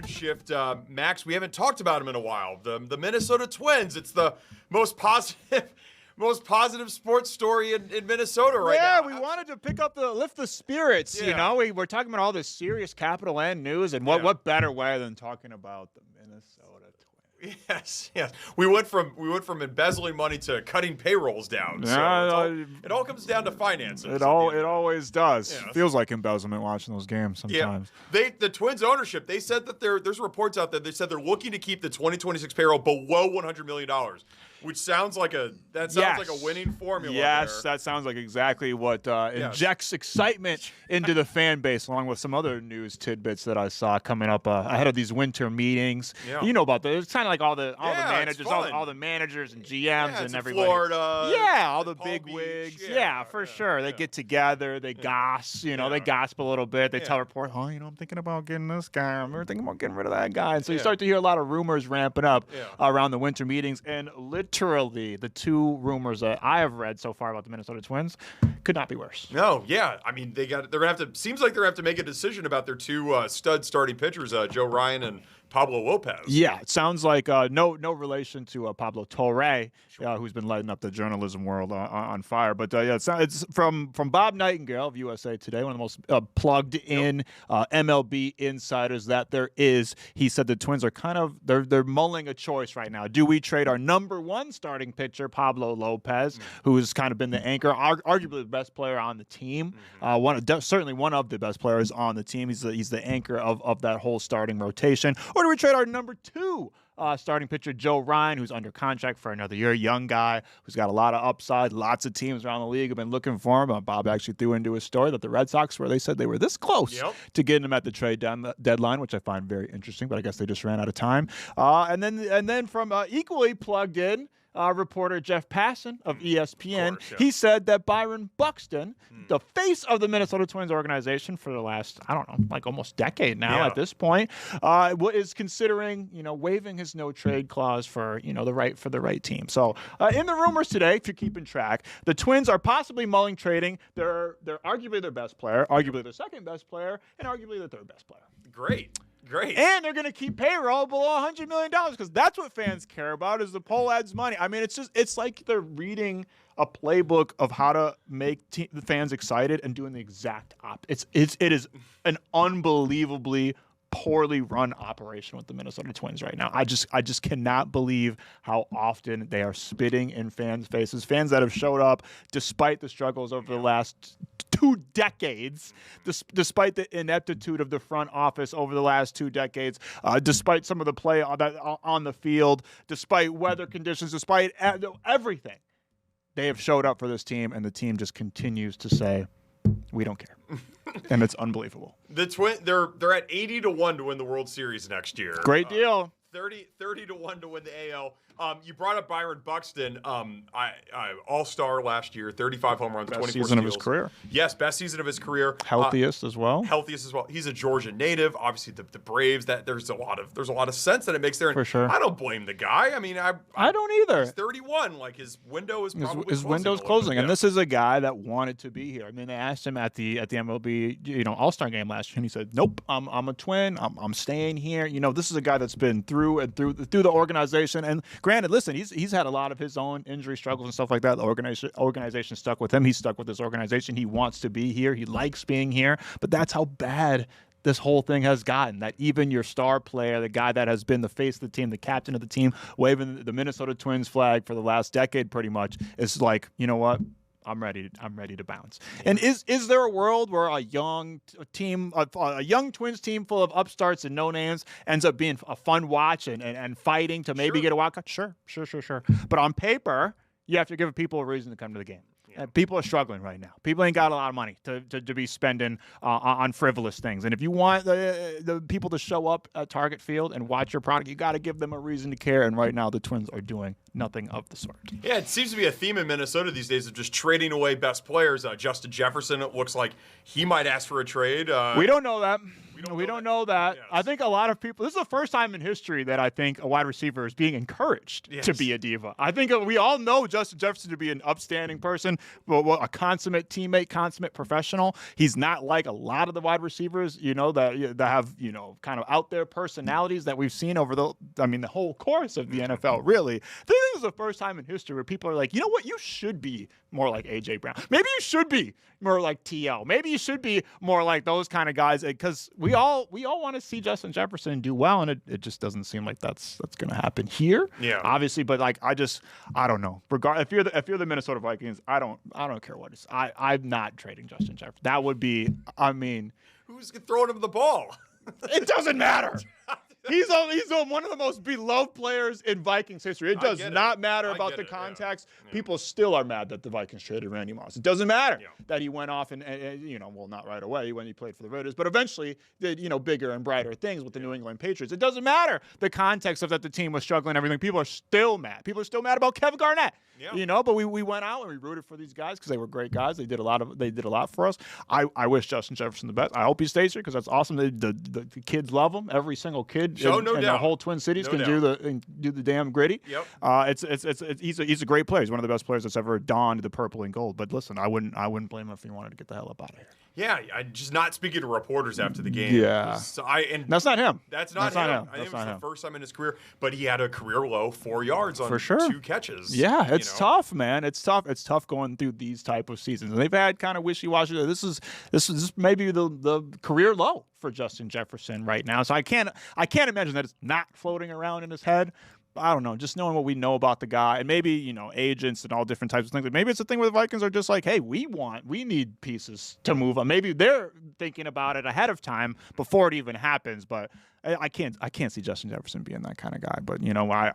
Shift. Max, we haven't talked about him in a while. The Minnesota Twins. It's the most positive sports story in Minnesota right now. Yeah, we wanted to lift the spirits. Yeah. We're talking about all this serious capital N news, and what better way than talking about the Minnesota Twins? Yes. We went from embezzling money to cutting payrolls down. So it all comes down to finances. It always does. Yeah. Feels like embezzlement watching those games sometimes. Yeah. The Twins ownership, they said that there's reports out there. They said they're looking to keep the 2026 payroll below $100 million. Which sounds like a winning formula. Yes, there. that sounds like exactly what injects excitement into the fan base, along with some other news tidbits that I saw coming up ahead of these winter meetings. Yeah. You know about those. It's kind of like all the managers, fun. all the managers and GMs and everybody. Florida. Yeah, all the Palm big Beach. wigs. Yeah, for sure. They get together, they goss. They gossip a little bit. They tell reporters, I'm thinking about getting this guy. I'm thinking about getting rid of that guy. And so you start to hear a lot of rumors ramping up around the winter meetings, and literally, the two rumors that I have read so far about the Minnesota Twins could not be worse. No, yeah. They're gonna have to. Seems like they're gonna have to make a decision about their two stud starting pitchers, Joe Ryan and Pablo Lopez. Yeah, it sounds like no relation to Pablo Torre, who's been lighting up the journalism world on fire. But yeah, it's from Bob Nightingale of USA Today, one of the most plugged-in MLB insiders that there is. He said the Twins are they're mulling a choice right now. Do we trade our number one starting pitcher, Pablo Lopez, who has kind of been the anchor, arguably the best player on the team, certainly one of the best players on the team. He's the anchor of that whole starting rotation. Or do we trade our number two starting pitcher, Joe Ryan, who's under contract for another year, young guy who's got a lot of upside. Lots of teams around the league have been looking for him. Bob actually threw into his story that the Red Sox, where they said they were this close to getting him at the trade deadline, which I find very interesting, but I guess they just ran out of time. And then from equally plugged in, reporter Jeff Passan of ESPN, he said that Byron Buxton, the face of the Minnesota Twins organization for the last, almost decade now at this point, is considering, waiving his no trade clause for, the right team. So in the rumors today, if you're keeping track, the Twins are possibly mulling trading. They're arguably their best player, arguably their second best player, and arguably their third best player. Great. And they're going to keep payroll below $100 million because that's what fans care about is the poll adds money. I mean, it's like they're reading a playbook of how to make the fans excited and doing the exact opposite. It is an unbelievably poorly run operation with the Minnesota Twins right now. I just cannot believe how often they are spitting in fans' faces. Fans that have showed up despite the struggles over the last 2 decades, despite the ineptitude of the front office over the last 2 decades, despite some of the play on the field, despite weather conditions, despite everything. They have showed up for this team, and the team just continues to say, we don't care. And it's unbelievable. The they're at 80-1 to win the World Series next year. Great deal. 30-1 to win the AL. You brought up Byron Buxton, all-star last year, 35 home runs, 24 steals. Best season of his career. Yes, best season of his career. Healthiest as well. He's a Georgia native. Obviously, the Braves. There's a lot of sense that it makes there. And for sure. I don't blame the guy. I mean, I don't either. He's 31. Like his window is probably his window's closing, and this is a guy that wanted to be here. I mean, they asked him at the MLB All-Star game last year, and he said, "Nope, I'm a Twin. I'm staying here." This is a guy that's been through the organization. And granted, listen, he's had a lot of his own injury struggles and stuff like that. The organization stuck with him. He's stuck with this organization. He wants to be here. He likes being here. But that's how bad this whole thing has gotten, that even your star player, the guy that has been the face of the team, the captain of the team, waving the Minnesota Twins flag for the last decade pretty much, is like, you know what? I'm ready to bounce. And is there a world where a young Twins team full of upstarts and no names ends up being a fun watch and fighting to maybe get a wild card? Sure. But on paper, you have to give people a reason to come to the game. People are struggling right now. People ain't got a lot of money to be spending on frivolous things. And if you want the people to show up at Target Field and watch your product, you got to give them a reason to care. And right now, the Twins are doing nothing of the sort. Yeah, it seems to be a theme in Minnesota these days of just trading away best players. Justin Jefferson, it looks like he might ask for a trade. We don't know that. We don't know that. Yes. I think a lot of people, this is the first time in history that I think a wide receiver is being encouraged to be a diva. I think we all know Justin Jefferson to be an upstanding person, a consummate teammate, consummate professional. He's not like a lot of the wide receivers, that have, kind of out there personalities that we've seen over the whole course of the NFL, really. I think this is the first time in history where people are like, you know what, you should be more like A.J. Brown. Maybe you should be more like T.O. Maybe you should be more like those kind of guys, because we all want to see Justin Jefferson do well, and it just doesn't seem like that's going to happen here. Yeah, obviously, but like I don't know. If you're the Minnesota Vikings, I don't care what it's. I'm not trading Justin Jefferson. That would be. Who's throwing him the ball? It doesn't matter. He's one of the most beloved players in Vikings history. It does not matter about the context. Yeah. People still are mad that the Vikings traded Randy Moss. It doesn't matter that he went off and not right away when he played for the Raiders, but eventually did, bigger and brighter things with the New England Patriots. It doesn't matter the context of that the team was struggling and everything. People are still mad. People are still mad about Kevin Garnett. Yeah. But we went out and we rooted for these guys because they were great guys. They did a lot for us. I wish Justin Jefferson the best. I hope he stays here because that's awesome. The kids love him. Every single kid the whole Twin Cities can do the damn gritty. Yep. He's a great player. He's one of the best players that's ever donned the purple and gold. But listen, I wouldn't blame him if he wanted to get the hell up out of here. Yeah, I'm just not speaking to reporters after the game. Yeah. That's not him. That's not him. I think it was the first time in his career, but he had a career low 4 yards on 2 catches. Yeah, it's tough, man. It's tough. It's tough going through these type of seasons. And they've had kind of wishy-washy. This is maybe the career low for Justin Jefferson right now. So I can't imagine that it's not floating around in his head. I don't know, just knowing what we know about the guy, and maybe, agents and all different types of things. Maybe it's a thing where the Vikings are just like, hey, we need pieces to move on. Maybe they're thinking about it ahead of time before it even happens. But I can't see Justin Jefferson being that kind of guy. But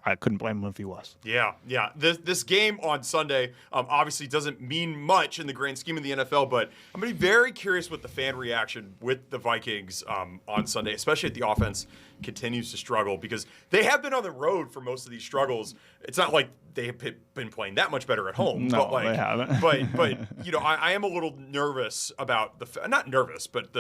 I couldn't blame him if he was. Yeah. This game on Sunday obviously doesn't mean much in the grand scheme of the NFL, but I'm going to be very curious with the fan reaction with the Vikings on Sunday, especially if the offense continues to struggle, because they have been on the road for most of these struggles. It's not like they have been playing that much better at home. No, they haven't. but I am a little nervous about not nervous, but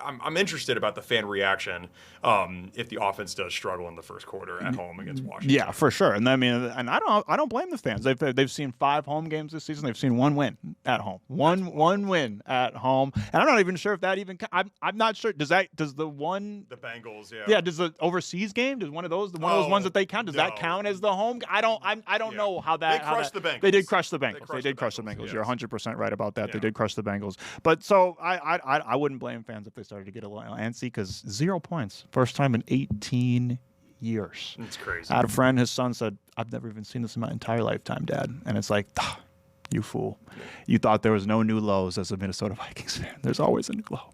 I'm interested about the fan reaction if the offense does struggle in the first quarter at home against Washington. Yeah, for sure. And I don't blame the fans. They've seen 5 home games this season. They've seen 1 win at home. One win at home. And I'm not even sure if that even. I'm not sure. Does the Bengals? Yeah. Yeah. Does the overseas game? Does one of those ones that they count? Does that count as the home? I don't know how that. They crushed the Bengals. They did crush the Bengals. They did crush the Bengals. Yes. You're 100% right about that. Yeah. They did crush the Bengals. But so I wouldn't blame fans if they started to get a little antsy, because 0 points, first time in 18 years. It's crazy. I had a friend, his son said, "I've never even seen this in my entire lifetime, Dad." And it's like, you fool. You thought there was no new lows as a Minnesota Vikings fan. There's always a new low.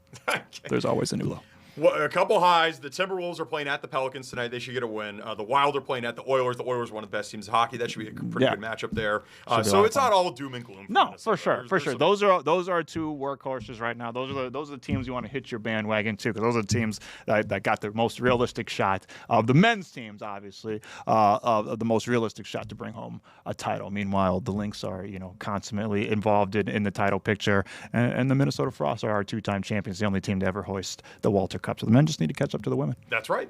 There's always a new low. Well, a couple highs. The Timberwolves are playing at the Pelicans tonight. They should get a win. The Wild are playing at the Oilers. The Oilers are one of the best teams in hockey. That should be a pretty good matchup there. So it's not all doom and gloom. No, for sure. Those are 2 workhorses right now. Those are the teams you want to hit your bandwagon to, because those are the teams that got the most realistic shot of the men's teams, obviously, of the most realistic shot to bring home a title. Meanwhile, the Lynx are consummately involved in the title picture, and the Minnesota Frost are our 2-time champions, the only team to ever hoist the Walter Cup. So the men just need to catch up to the women. That's right.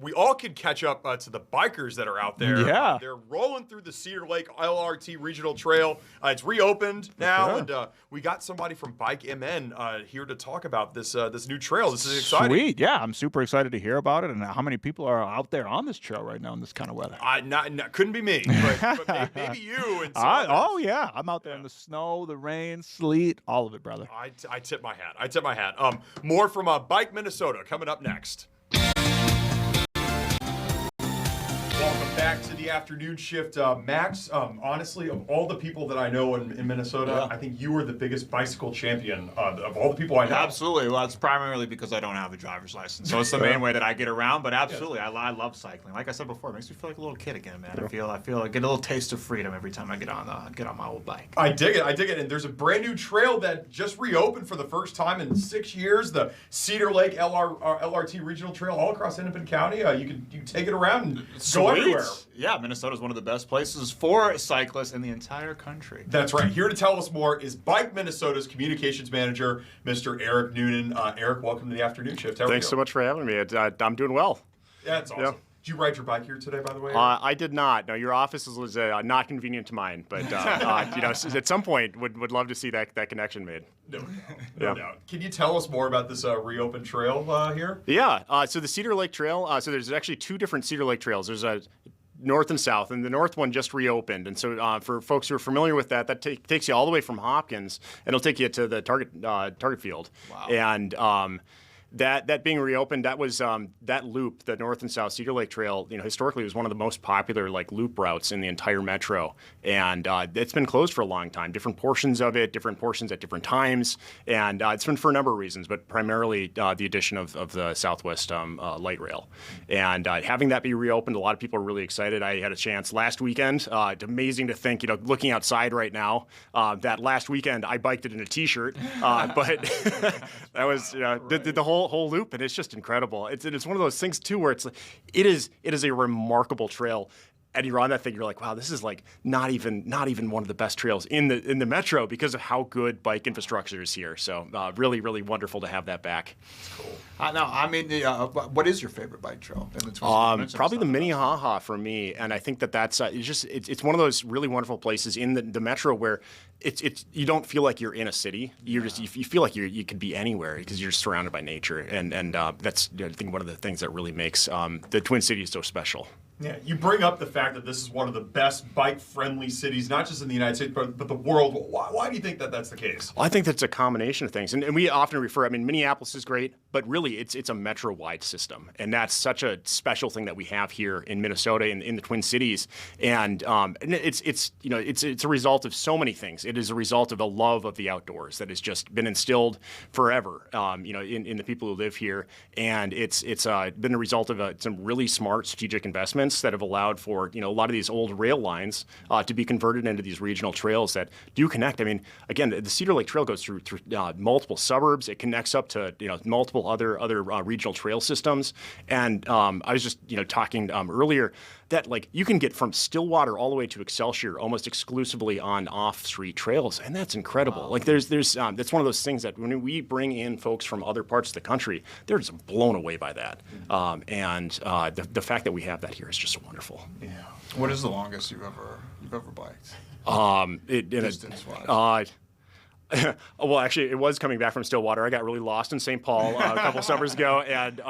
We all could catch up to the bikers that are out there. Yeah. They're rolling through the Cedar Lake LRT Regional Trail. It's reopened now, and we got somebody from Bike MN here to talk about this new trail. This is exciting. Sweet. Yeah, I'm super excited to hear about it, and how many people are out there on this trail right now in this kind of weather. Couldn't be me, but maybe you. And oh, yeah. I'm out there in the snow, the rain, sleet, all of it, brother. I tip my hat. More from Bike Minnesota coming up next. Welcome back to the afternoon shift. Max, honestly, of all the people that I know in Minnesota, I think you are the biggest bicycle champion of all the people I know. Absolutely. Well, it's primarily because I don't have a driver's license. So it's the main way that I get around. But absolutely, I love cycling. Like I said before, it makes me feel like a little kid again, man. I feel I get a little taste of freedom every time I get on my old bike. I dig it. And there's a brand new trail that just reopened for the first time in 6 years, the Cedar Lake LRT Regional Trail all across Hennepin County. You can take it around and go everywhere. Yeah, Minnesota is one of the best places for cyclists in the entire country. That's right. Here to tell us more is Bike Minnesota's communications manager, Mr. Eric Noonan. Eric, welcome to the afternoon shift. How are you? Thanks so much for having me. I'm doing well. Yeah, it's awesome. Yeah. Did you ride your bike here today, by the way? I did not. No, your office was not convenient to mine, but at some point would love to see that connection made. No doubt. Can you tell us more about this reopened trail here? Yeah. So the Cedar Lake Trail. So there's actually 2 different Cedar Lake trails. There's a north and south, and the north one just reopened. And so for folks who are familiar with that takes you all the way from Hopkins, and it'll take you to the target field. Wow. And that being reopened, that was that loop, the North and South Cedar Lake Trail, historically was one of the most popular loop routes in the entire metro, and it's been closed for a long time. Different portions of it, different portions at different times, and it's been for a number of reasons, but primarily the addition of the Southwest light rail, and having that be reopened, a lot of people are really excited. I had a chance last weekend. It's amazing to think, looking outside right now, that last weekend I biked it in a T-shirt, but that was the whole loop, and it's just incredible. It's one of those things too where it is a remarkable trail. and you're on that thing, you're like, wow, this is like not even one of the best trails in the metro because of how good bike infrastructure is here. So really, really wonderful to have that back. That's cool. Now, I mean, what is your favorite bike trail in the Twin Cities? Probably the Minnehaha for me, and I think that's it's one of those really wonderful places in the metro where it's you don't feel like you're in a city. You feel like you could be anywhere because you're surrounded by nature, and that's I think one of the things that really makes the Twin Cities so special. Yeah, you bring up the fact that this is one of the best bike-friendly cities, not just in the United States, but the world. Why do you think that that's the case? Well, I think that's a combination of things. And we often refer, I mean, Minneapolis is great, but really it's a metro-wide system. And that's such a special thing that we have here in Minnesota, in the Twin Cities. And it's a result of so many things. It is a result of a love of the outdoors that has just been instilled forever, in the people who live here. And it's been a result of some really smart strategic investments that have allowed for a lot of these old rail lines to be converted into these regional trails that do connect. I mean, again, the Cedar Lake Trail goes through multiple suburbs. It connects up to multiple other regional trail systems. And I was just talking earlier that like you can get from Stillwater all the way to Excelsior almost exclusively on off-street trails, and that's incredible. Wow. Like there's that's one of those things that when we bring in folks from other parts of the country, they're just blown away by that. And the fact that we have that here is just wonderful. Yeah. What is the longest you've ever biked? Distance-wise. Well, actually, it was coming back from Stillwater. I got really lost in St. Paul a couple summers ago, and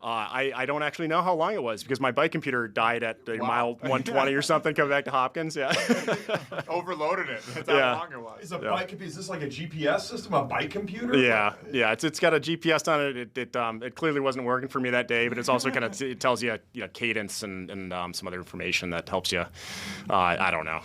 I don't actually know how long it was because my bike computer died at mile 120 or something coming back to Hopkins. Yeah, overloaded it. That's how long it was. Is this like a GPS system, a bike computer? Yeah. It's got a GPS on it. It clearly wasn't working for me that day, but it's also kind of it tells you cadence and some other information that helps you. I don't know.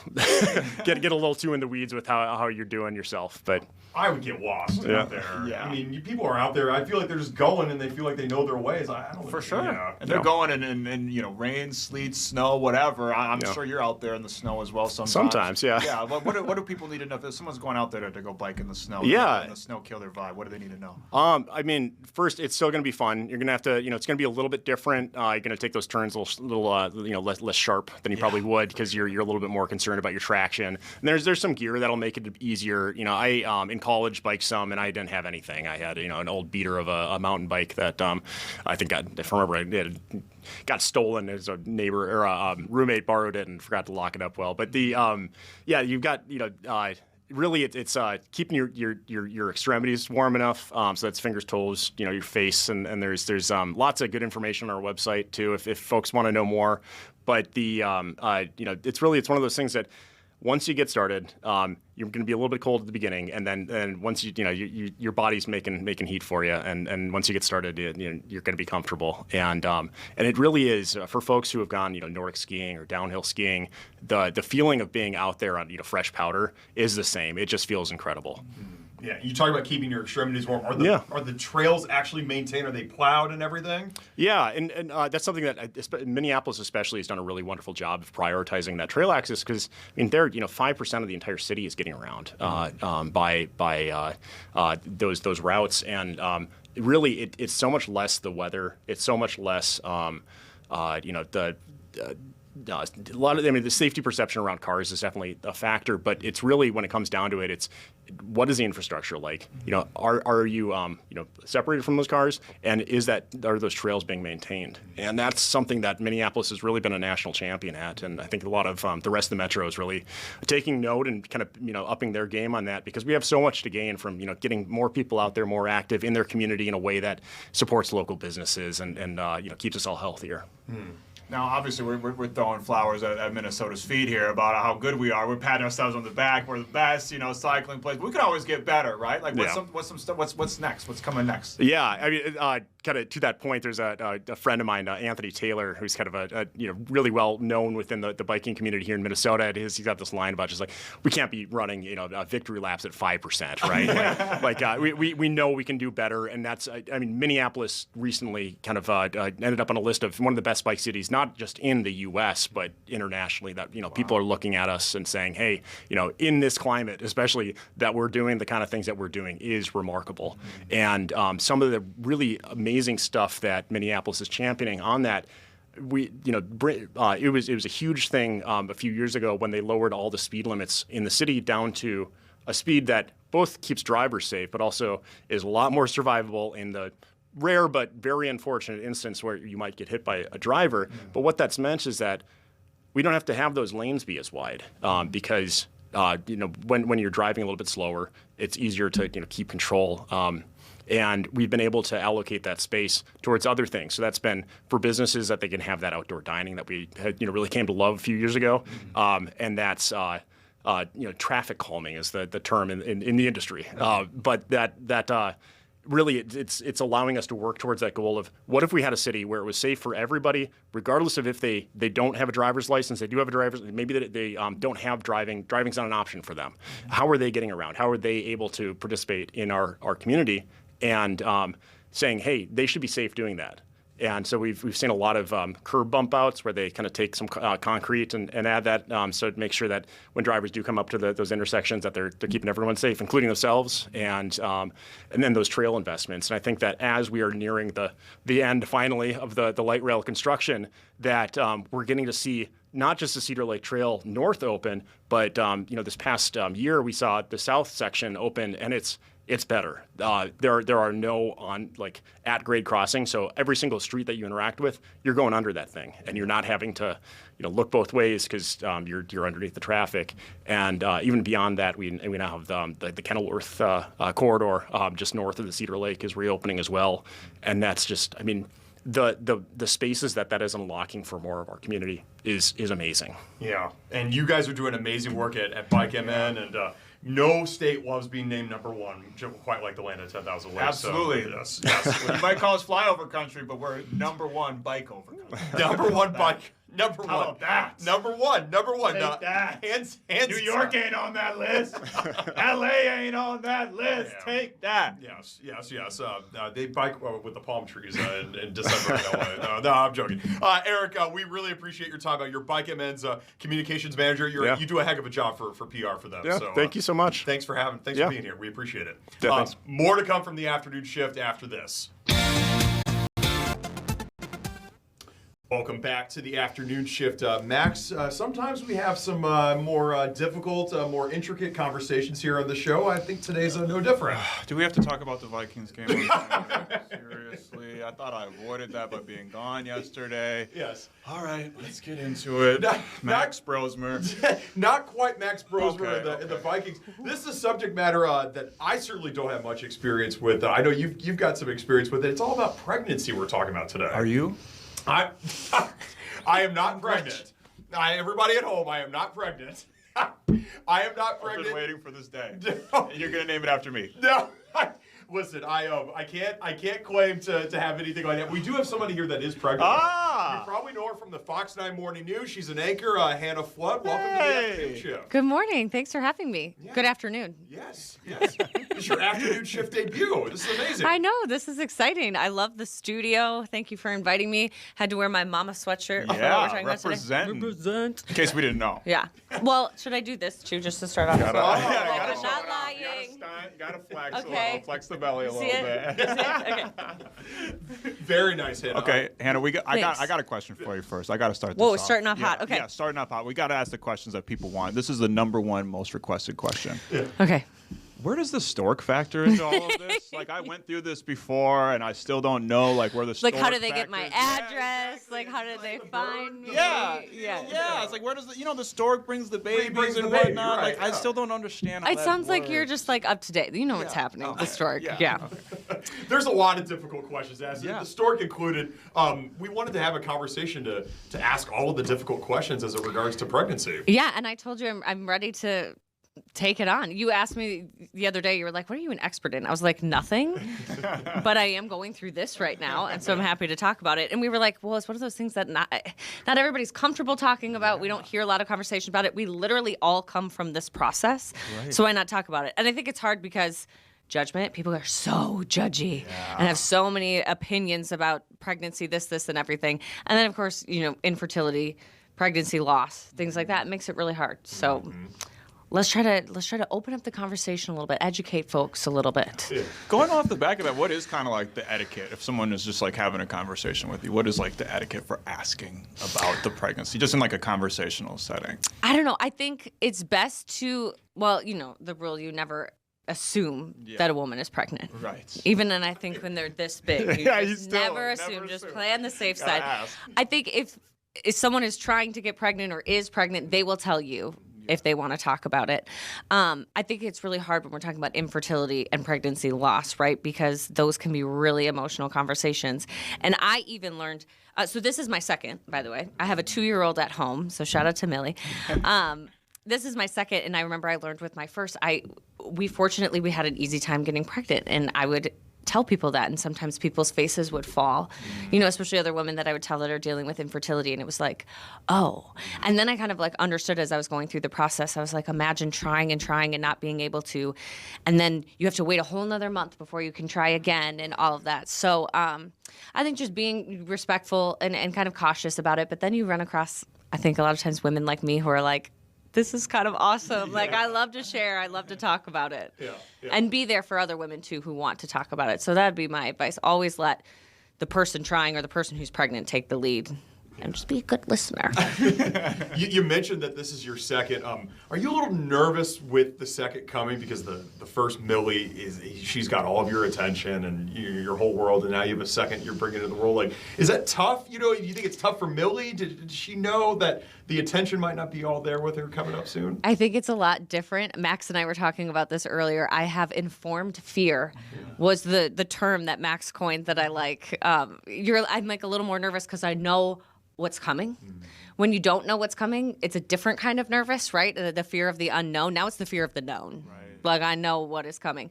get a little too in the weeds with how you're doing yourself, but I would get lost out there. Yeah. I mean, people are out there. I feel like they're just going and they feel like they know their ways. I don't For sure. Yeah. And they're going in rain, sleet, snow, whatever. I'm sure you're out there in the snow as well sometimes. Sometimes, yeah. Yeah. What do people need to know if someone's going out there to go bike in the snow? Yeah. And the snow kill their vibe. What do they need to know? I mean, first, it's still going to be fun. You're going to have to, it's going to be a little bit different. You're going to take those turns a little, less sharp than you probably would because you're a little bit more concerned about your traction. And there's some gear that'll make it easier. I in college biked some, and I didn't have anything. I had an old beater of a mountain bike that I think if I remember right, got stolen as a neighbor or a roommate borrowed it and forgot to lock it up well. But you've got really it's keeping your extremities warm enough, so that's fingers, toes, your face, and there's lots of good information on our website too if folks want to know more. But it's one of those things that once you get started, you're going to be a little bit cold at the beginning, and then once your body's making heat for you, and once you get started, you're going to be comfortable. And it really is for folks who have gone Nordic skiing or downhill skiing, the feeling of being out there on fresh powder is the same. It just feels incredible. Yeah, you talk about keeping your extremities warm. Are the trails actually maintained? Are they plowed and everything? Yeah, and that's something that Minneapolis especially has done a really wonderful job of prioritizing that trail access because 5% of the entire city is getting around by those routes, and really it's so much less the weather. It's so much less the safety perception around cars is definitely a factor, but it's really when it comes down to it, it's what is the infrastructure like? Are you separated from those cars, and are those trails being maintained? And that's something that Minneapolis has really been a national champion at, and I think a lot of the rest of the metro is really taking note and kind of upping their game on that because we have so much to gain from getting more people out there, more active in their community in a way that supports local businesses and keeps us all healthier. Now, obviously, we're throwing flowers at Minnesota's feet here about how good we are. We're patting ourselves on the back. We're the best, cycling place. We could always get better, right? Like, what's next? What's coming next? Yeah, I mean, kind of to that point, there's a friend of mine, Anthony Taylor, who's kind of a really well known within the biking community here in Minnesota. He's got this line about just like we can't be running victory laps at 5%, right? we know we can do better, and that's Minneapolis recently kind of ended up on a list of one of the best bike cities, not just in the U.S. but internationally. That people are looking at us and saying, hey, in this climate, especially that we're doing the kind of things that we're doing is remarkable, and some of the really amazing stuff that Minneapolis is championing on that. it was a huge thing a few years ago when they lowered all the speed limits in the city down to a speed that both keeps drivers safe, but also is a lot more survivable in the rare but very unfortunate instance where you might get hit by a driver. But what that's meant is that we don't have to have those lanes be as wide because when you're driving a little bit slower, it's easier to keep control. And we've been able to allocate that space towards other things. So that's been for businesses that they can have that outdoor dining that we had, really came to love a few years ago. And that's traffic calming is the term in the industry. But that really it's allowing us to work towards that goal of what if we had a city where it was safe for everybody, regardless of if they don't have a driver's license, they do have a driver's, maybe they don't have driving's not an option for them. How are they getting around? How are they able to participate in our community? And saying, hey, they should be safe doing that. And so we've seen a lot of curb bump outs where they kind of take some concrete and add that so to make sure that when drivers do come up to those intersections that they're keeping everyone safe, including themselves, and then those trail investments. And I think that as we are nearing the end finally of the light rail construction, that we're getting to see not just the Cedar Lake Trail north open, but this past year we saw the south section open, and it's better. There are no at grade crossings, so every single street that you interact with, you're going under that thing, and you're not having to look both ways because you're underneath the traffic. And even beyond that, we now have the Kenilworth corridor just north of the Cedar Lake is reopening as well, and that's just the spaces that is unlocking for more of our community is amazing. Yeah, and you guys are doing amazing work at Bike MN, and no state loves being named number one, quite like the land of 10,000 lakes. Absolutely. So, yes. Well, you might call us flyover country, but we're number one bike over country. Number one bike. Number How one. about that? Number one. Take that. Hands New York ain't on that list. LA ain't on that list. Yeah. Take that. Yes. They bike with the palm trees in December. No, I'm joking. Eric, we really appreciate your time. You're Bike MN's communications manager. You do a heck of a job for PR for them. Yeah, so, thank you so much. Thanks for being here. We appreciate it. Yeah, thanks. More to come from the afternoon shift after this. Welcome back to the afternoon shift. Max, sometimes we have some more difficult, more intricate conversations here on the show. I think today's no different. Do we have to talk about the Vikings game? Seriously, I thought I avoided that by being gone yesterday. Yes. All right, let's get into it. Max Brosmer. Not quite Max Brosmer Okay, in the Vikings. This is a subject matter that I certainly don't have much experience with. I know you've got some experience with it. It's all about pregnancy we're talking about today. Are you? I am not pregnant. Everybody at home, I am not pregnant. I am not pregnant. I've been waiting for this day. No. You're gonna name it after me. No. Listen, I can't claim to have anything like that. We do have somebody here that is pregnant. You probably know her from the Fox 9 Morning News. She's an anchor, Hannah Flood. Welcome to the afternoon shift. Good morning. Thanks for having me. Yeah. Good afternoon. Yes. It's your afternoon shift debut. This is amazing. I know. This is exciting. I love the studio. Thank you for inviting me. Had to wear my mama sweatshirt. Yeah, representing. Represent. In case we didn't know. Yeah. Well, should I do this too, just to start off? Gotta I'm not You lying. gotta flex a Okay. little. Flex the belly a See little it? bit. See it? Okay. Very nice, Hannah. Okay, Hannah, I Thanks. got a question for you first. I got to start this Whoa, off. starting off hot. Okay. Yeah, starting off hot. We got to ask the questions that people want. This is the number one most requested question. Okay. Where does the stork factor into all of this? I went through this before, and I still don't know where the stork How do they get my factor is. address? How did they find me? Yeah. Yeah. It's where does the stork brings the babies brings and the baby, whatnot? right, I yeah. still don't understand how It that sounds like you're works. just up to date. You know what's happening. Okay. The stork. Yeah. There's a lot of difficult questions asked. Yeah. The stork included. We wanted to have a conversation to ask all of the difficult questions as it regards to pregnancy. Yeah, and I told you I'm ready to take it on. You asked me the other day, you were like, what are you an expert in? I was like, nothing, but I am going through this right now, and so I'm happy to talk about it. And we were like, well, it's one of those things that not everybody's comfortable talking about. We don't hear a lot of conversation about it. We literally all come from this process, so why not talk about it? And I think it's hard because judgment, people are so judgy and have so many opinions about pregnancy, this, and everything. And then, of course, infertility, pregnancy loss, things like that. It makes it really hard. So let's try to open up the conversation a little bit, educate folks a little bit. Yeah. Going off the back of that, what is kind of like the etiquette if someone is just like having a conversation with you? What is like the etiquette for asking about the pregnancy, just in like a conversational setting? I don't know. I think it's best to, well, the rule, you never assume that a woman is pregnant. Right. Even, and I think when they're this big, you just never assume. Just play on the safe side. Ask. I think if someone is trying to get pregnant or is pregnant, they will tell you if they want to talk about it. I think it's really hard when we're talking about infertility and pregnancy loss, right? Because those can be really emotional conversations. And I even learned, so this is my second, by the way. I have a 2-year-old at home, so shout out to Millie. This is my second, and I remember I learned with my first, we had an easy time getting pregnant, and I would tell people that, and sometimes people's faces would fall, especially other women that I would tell that are dealing with infertility, and it was like, oh. And then I kind of like understood as I was going through the process. I was like, imagine trying and not being able to, and then you have to wait a whole nother month before you can try again and all of that. So I think just being respectful and kind of cautious about it, but then you run across, I think a lot of times women like me who are like, this is kind of awesome. Yeah. Like, I love to share. I love to talk about it. Yeah. And be there for other women, too, who want to talk about it. So that would be my advice. Always let the person trying or the person who's pregnant take the lead. And just be a good listener. You mentioned that this is your second. Are you a little nervous with the second coming because the first Millie she's got all of your attention and your whole world, and now you have a second you're bringing to the world? Like, is that tough? Do you think it's tough for Millie? Did she know that the attention might not be all there with her coming up soon? I think it's a lot different. Max and I were talking about this earlier. I have informed fear was the term that Max coined that I like. I'm like a little more nervous because I know what's coming. When you don't know what's coming, it's a different kind of nervous, right? The fear of the unknown. Now it's the fear of the known. Right. Like, I know what is coming.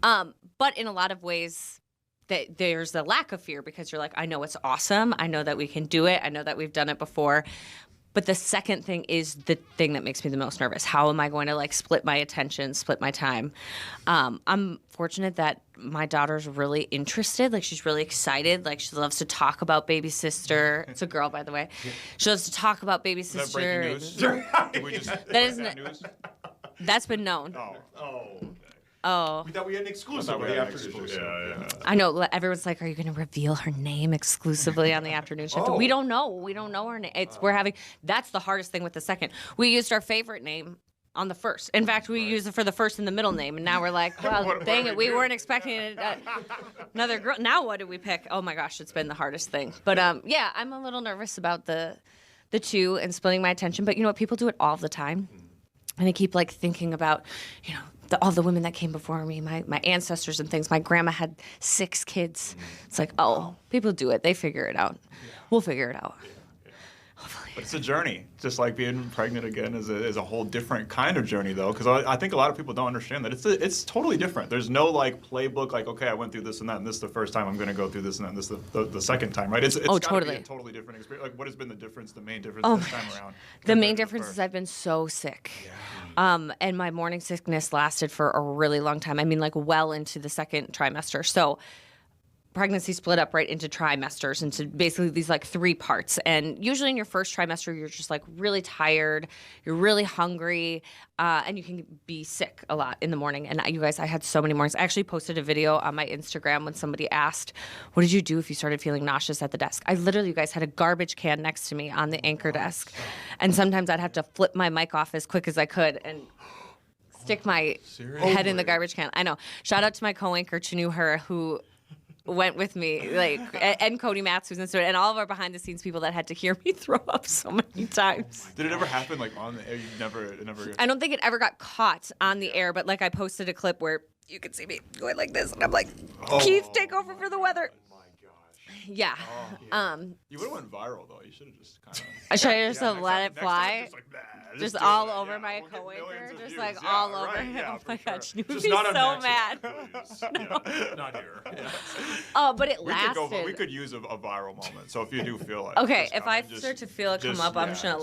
But in a lot of ways, there's a lack of fear because you're like, I know it's awesome. I know that we can do it. I know that we've done it before. But the second thing is the thing that makes me the most nervous. How am I going to split my attention, split my time? I'm fortunate that my daughter's really interested. She's really excited. She loves to talk about baby sister. It's a girl, by the way. She loves to talk about baby sister. Is that breaking news? Did we just that isn't that news? That's been known. Oh. We thought we had an exclusive with the afternoon show. Yeah. I know. Everyone's like, are you going to reveal her name exclusively on the afternoon shift? We don't know. We don't know her name. That's the hardest thing with the second. We used our favorite name on the first. In fact, we used it for the first and the middle name. And now we're like, well, dang it. We weren't expecting another girl. Now what do we pick? Oh my gosh, it's been the hardest thing. But yeah, I'm a little nervous about the two and splitting my attention. But you know what? People do it all the time. And I keep thinking about, all the women that came before me, my ancestors and things. My grandma had 6 kids. It's like, people do it. They figure it out. We'll figure it out. Hopefully. But it's a journey. Just like being pregnant again is a whole different kind of journey, though, because I think a lot of people don't understand that it's totally different. There's no playbook okay, I went through this and that, and this is the first time I'm going to go through this and that, and this is the second time, right? It's totally. Be a totally different experience. What has been the difference, the main difference this time around? The main difference is I've been so sick. Yeah. And my morning sickness lasted for a really long time. I mean, well into the second trimester. So pregnancy split up right into trimesters, into basically these 3 parts. And usually in your first trimester, you're just really tired, you're really hungry, and you can be sick a lot in the morning. And you guys, I had so many mornings. I actually posted a video on my Instagram when somebody asked, what did you do if you started feeling nauseous at the desk? I literally, you guys, had a garbage can next to me on the anchor desk. And sometimes I'd have to flip my mic off as quick as I could and stick my head in the garbage can. I know. Shout out to my co-anchor, Chanu, who went with me, and Cody Matz, who's in the and all of our behind the scenes people that had to hear me throw up so many times. Did it ever happen on the air? You never. I don't think it ever got caught on the air, but I posted a clip where you could see me going like this, and I'm like, Keith, take over for the weather. Oh my gosh. Yeah. You would have went viral though. You should have just kind of. I should have just let it fly. Just all over my we'll coworker, just all over him. Yeah, oh my gosh, he would just be not so mad. Not here. But it lasted. We could use a viral moment. So if you do feel like okay, if I start to feel it come up, I'm just gonna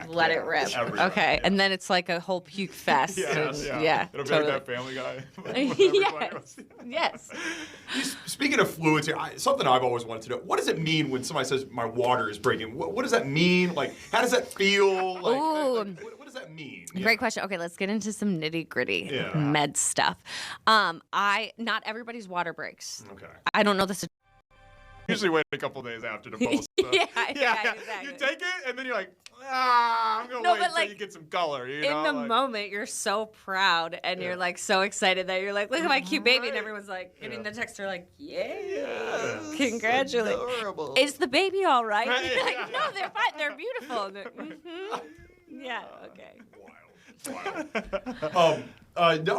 let it rip. Okay, and then it's like a whole puke fest. Yeah, it'll be like that Family Guy. Yes. Speaking of fluids here, something I've always wanted to know: what does it mean when somebody says my water is breaking? What does that mean? How does that feel? Ooh. What does that mean? Great question. Okay, let's get into some nitty-gritty Yeah. med stuff. Not everybody's water breaks. Okay. I don't know this. Usually wait a couple days after to post. Yeah, exactly. You take it, and then you're like, I'm going to wait until you get some color. You know? In the moment, you're so proud, and you're like so excited that you're like, look at my cute baby, and everyone's like getting the text. They're like, yay, congratulations. Adorable. Is the baby all right? Right, You're like, yeah. no, they're fine. They're beautiful. And they're, yeah, okay. Wild. No,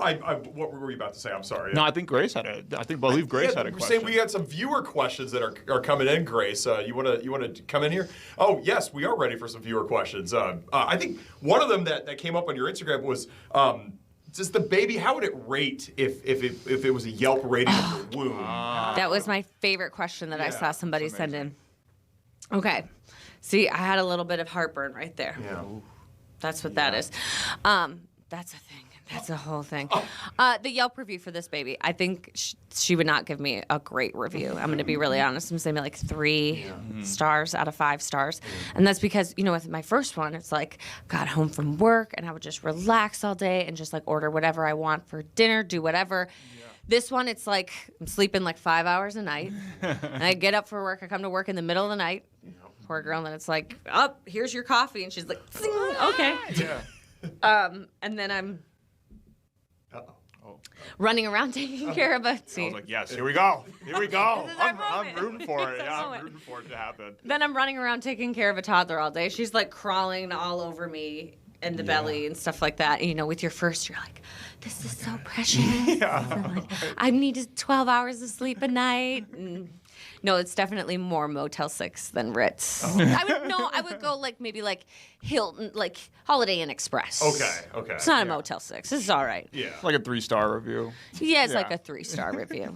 what were you about to say? I'm sorry. No, I think Grace had a. I believe Grace had a We're question. saying we got some viewer questions that are coming in. Grace, you want to come in here? Oh yes, we are ready for some viewer questions. I think one of them that came up on your Instagram was just the baby. How would it rate if it was a Yelp rating of your womb? That was my favorite question that I saw somebody send in. Okay. See, I had a little bit of heartburn right there. Yeah. That's what that is. That's a thing. That's a whole thing. The Yelp review for this baby, I think she would not give me a great review. I'm going to be really honest. I'm saying like 3 stars out of 5 stars. And that's because, with my first one, it's like got home from work and I would just relax all day and just like order whatever I want for dinner, do whatever. This one, it's like I'm sleeping like 5 hours a night. And I get up for work. I come to work in the middle of the night. Poor girl. And then it's like, here's your coffee. And she's like, okay. Yeah. And then I'm running around taking care of a. I was like, yes, here we go. Here we go. This is our I'm moment. rooting for it. This is our Yeah, I'm moment. rooting for it to happen. Then I'm running around taking care of a toddler all day. She's like crawling all over me in the belly and stuff like that. With your first, you're like, this is so precious. And like, I need 12 hours of sleep a night. No, it's definitely more Motel 6 than Ritz. I would go maybe Hilton, like Holiday Inn Express. Okay. It's not a Motel 6. This is all right. Yeah. Like a 3-star review. Yeah, it's like a 3-star review.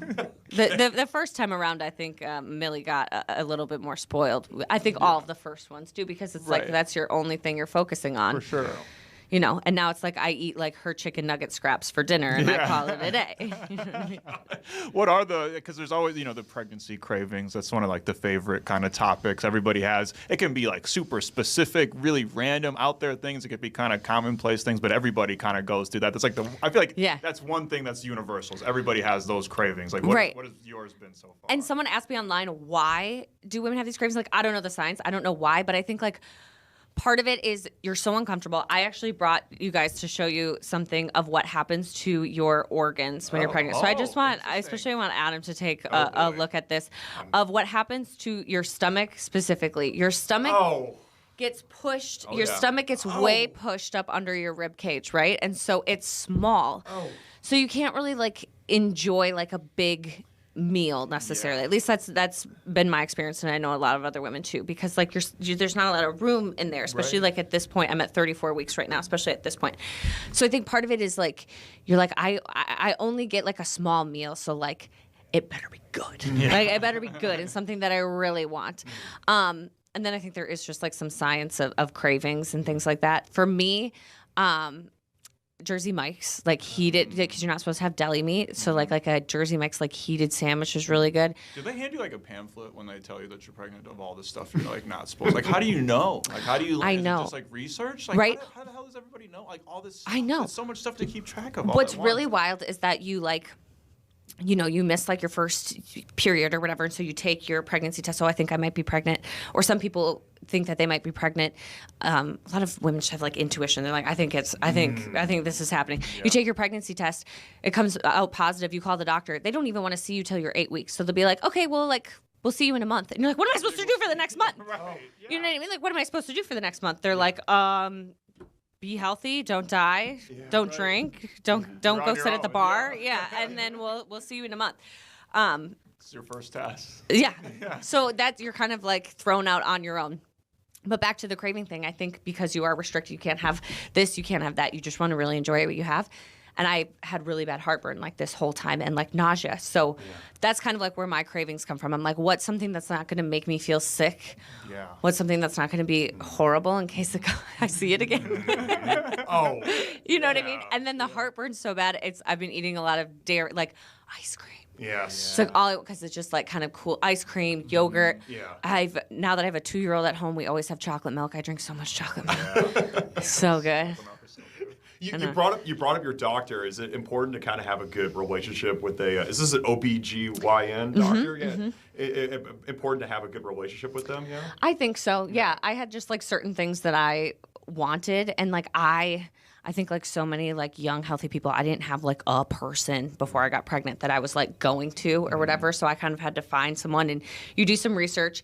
The first time around, I think Millie got a little bit more spoiled. I think all of the first ones do because it's like that's your only thing you're focusing on. For sure. And now it's like I eat like her chicken nugget scraps for dinner and I call it a day. What are because there's always, the pregnancy cravings. That's one of like the favorite kind of topics everybody has. It can be like super specific, really random out there things. It could be kind of commonplace things, but everybody kind of goes through that. That's like I feel like that's one thing that's universal. Everybody has those cravings. Like what has yours been so far? And someone asked me online, why do women have these cravings? Like, I don't know the science. I don't know why, but I think like part of it is you're so uncomfortable. I actually brought you guys to show you something of what happens to your organs when you're pregnant. So I especially want Adam to take a look at this of what happens to your stomach specifically. Your stomach gets pushed. Your stomach gets way pushed up under your rib cage, right? And so it's small. So you can't really like enjoy like a big meal necessarily. At least that's been my experience, and I know a lot of other women too, because like there's not a lot of room in there, especially like at this point. I'm at 34 weeks right now, especially at this point. So I think part of it is like you're like I only get like a small meal, so like it better be good. Like it better be good and something that I really want. And then I think there is just like some science of cravings and things like that. For me, Jersey Mike's, like heated, because you're not supposed to have deli meat. So like a Jersey Mike's like heated sandwich is really good. Do they hand you like a pamphlet when they tell you that you're pregnant of all this stuff you're like not supposed? Like how do you know? Like how do you? I is know. It just like research? Like, right. How the hell does everybody know? Like all this. I know. There's so much stuff to keep track of. What's really wild is that you like. You miss like your first period or whatever, and so you take your pregnancy test. So I think I might be pregnant, or some people think that they might be pregnant. A lot of women just have like intuition. They're like, I think this is happening. Yeah. You take your pregnancy test, it comes out positive. You call the doctor. They don't even want to see you till you're 8 weeks. So they'll be like, okay, well, like we'll see you in a month. And you're like, what am I supposed to do for the next month? Right. Yeah. You know what I mean? Like, what am I supposed to do for the next month? They're like, be healthy, don't die, don't drink, don't go sit at the bar. Yeah, and then we'll see you in a month. It's your first test. Yeah. So that you're kind of like thrown out on your own. But back to the craving thing, I think because you are restricted, you can't have this, you can't have that. You just want to really enjoy what you have. And I had really bad heartburn like this whole time and like nausea. So that's kind of like where my cravings come from. I'm like, what's something that's not going to make me feel sick? Yeah. What's something that's not going to be horrible in case I see it again? You know what I mean? And then the heartburn's so bad. I've been eating a lot of dairy, like ice cream. Yes. It's like all because it's just like kind of cool ice cream, yogurt. Yeah. Now that I have a 2-year-old at home, we always have chocolate milk. I drink so much chocolate milk. It's so good. You brought up your doctor. Is it important to kind of have a good relationship with is this an OBGYN doctor? Important to have a good relationship with them, yeah? I think so. Yeah. I had just like certain things that I wanted, and like I think like so many like young healthy people, I didn't have like a person before I got pregnant that I was like going to or whatever. So I kind of had to find someone, and you do some research,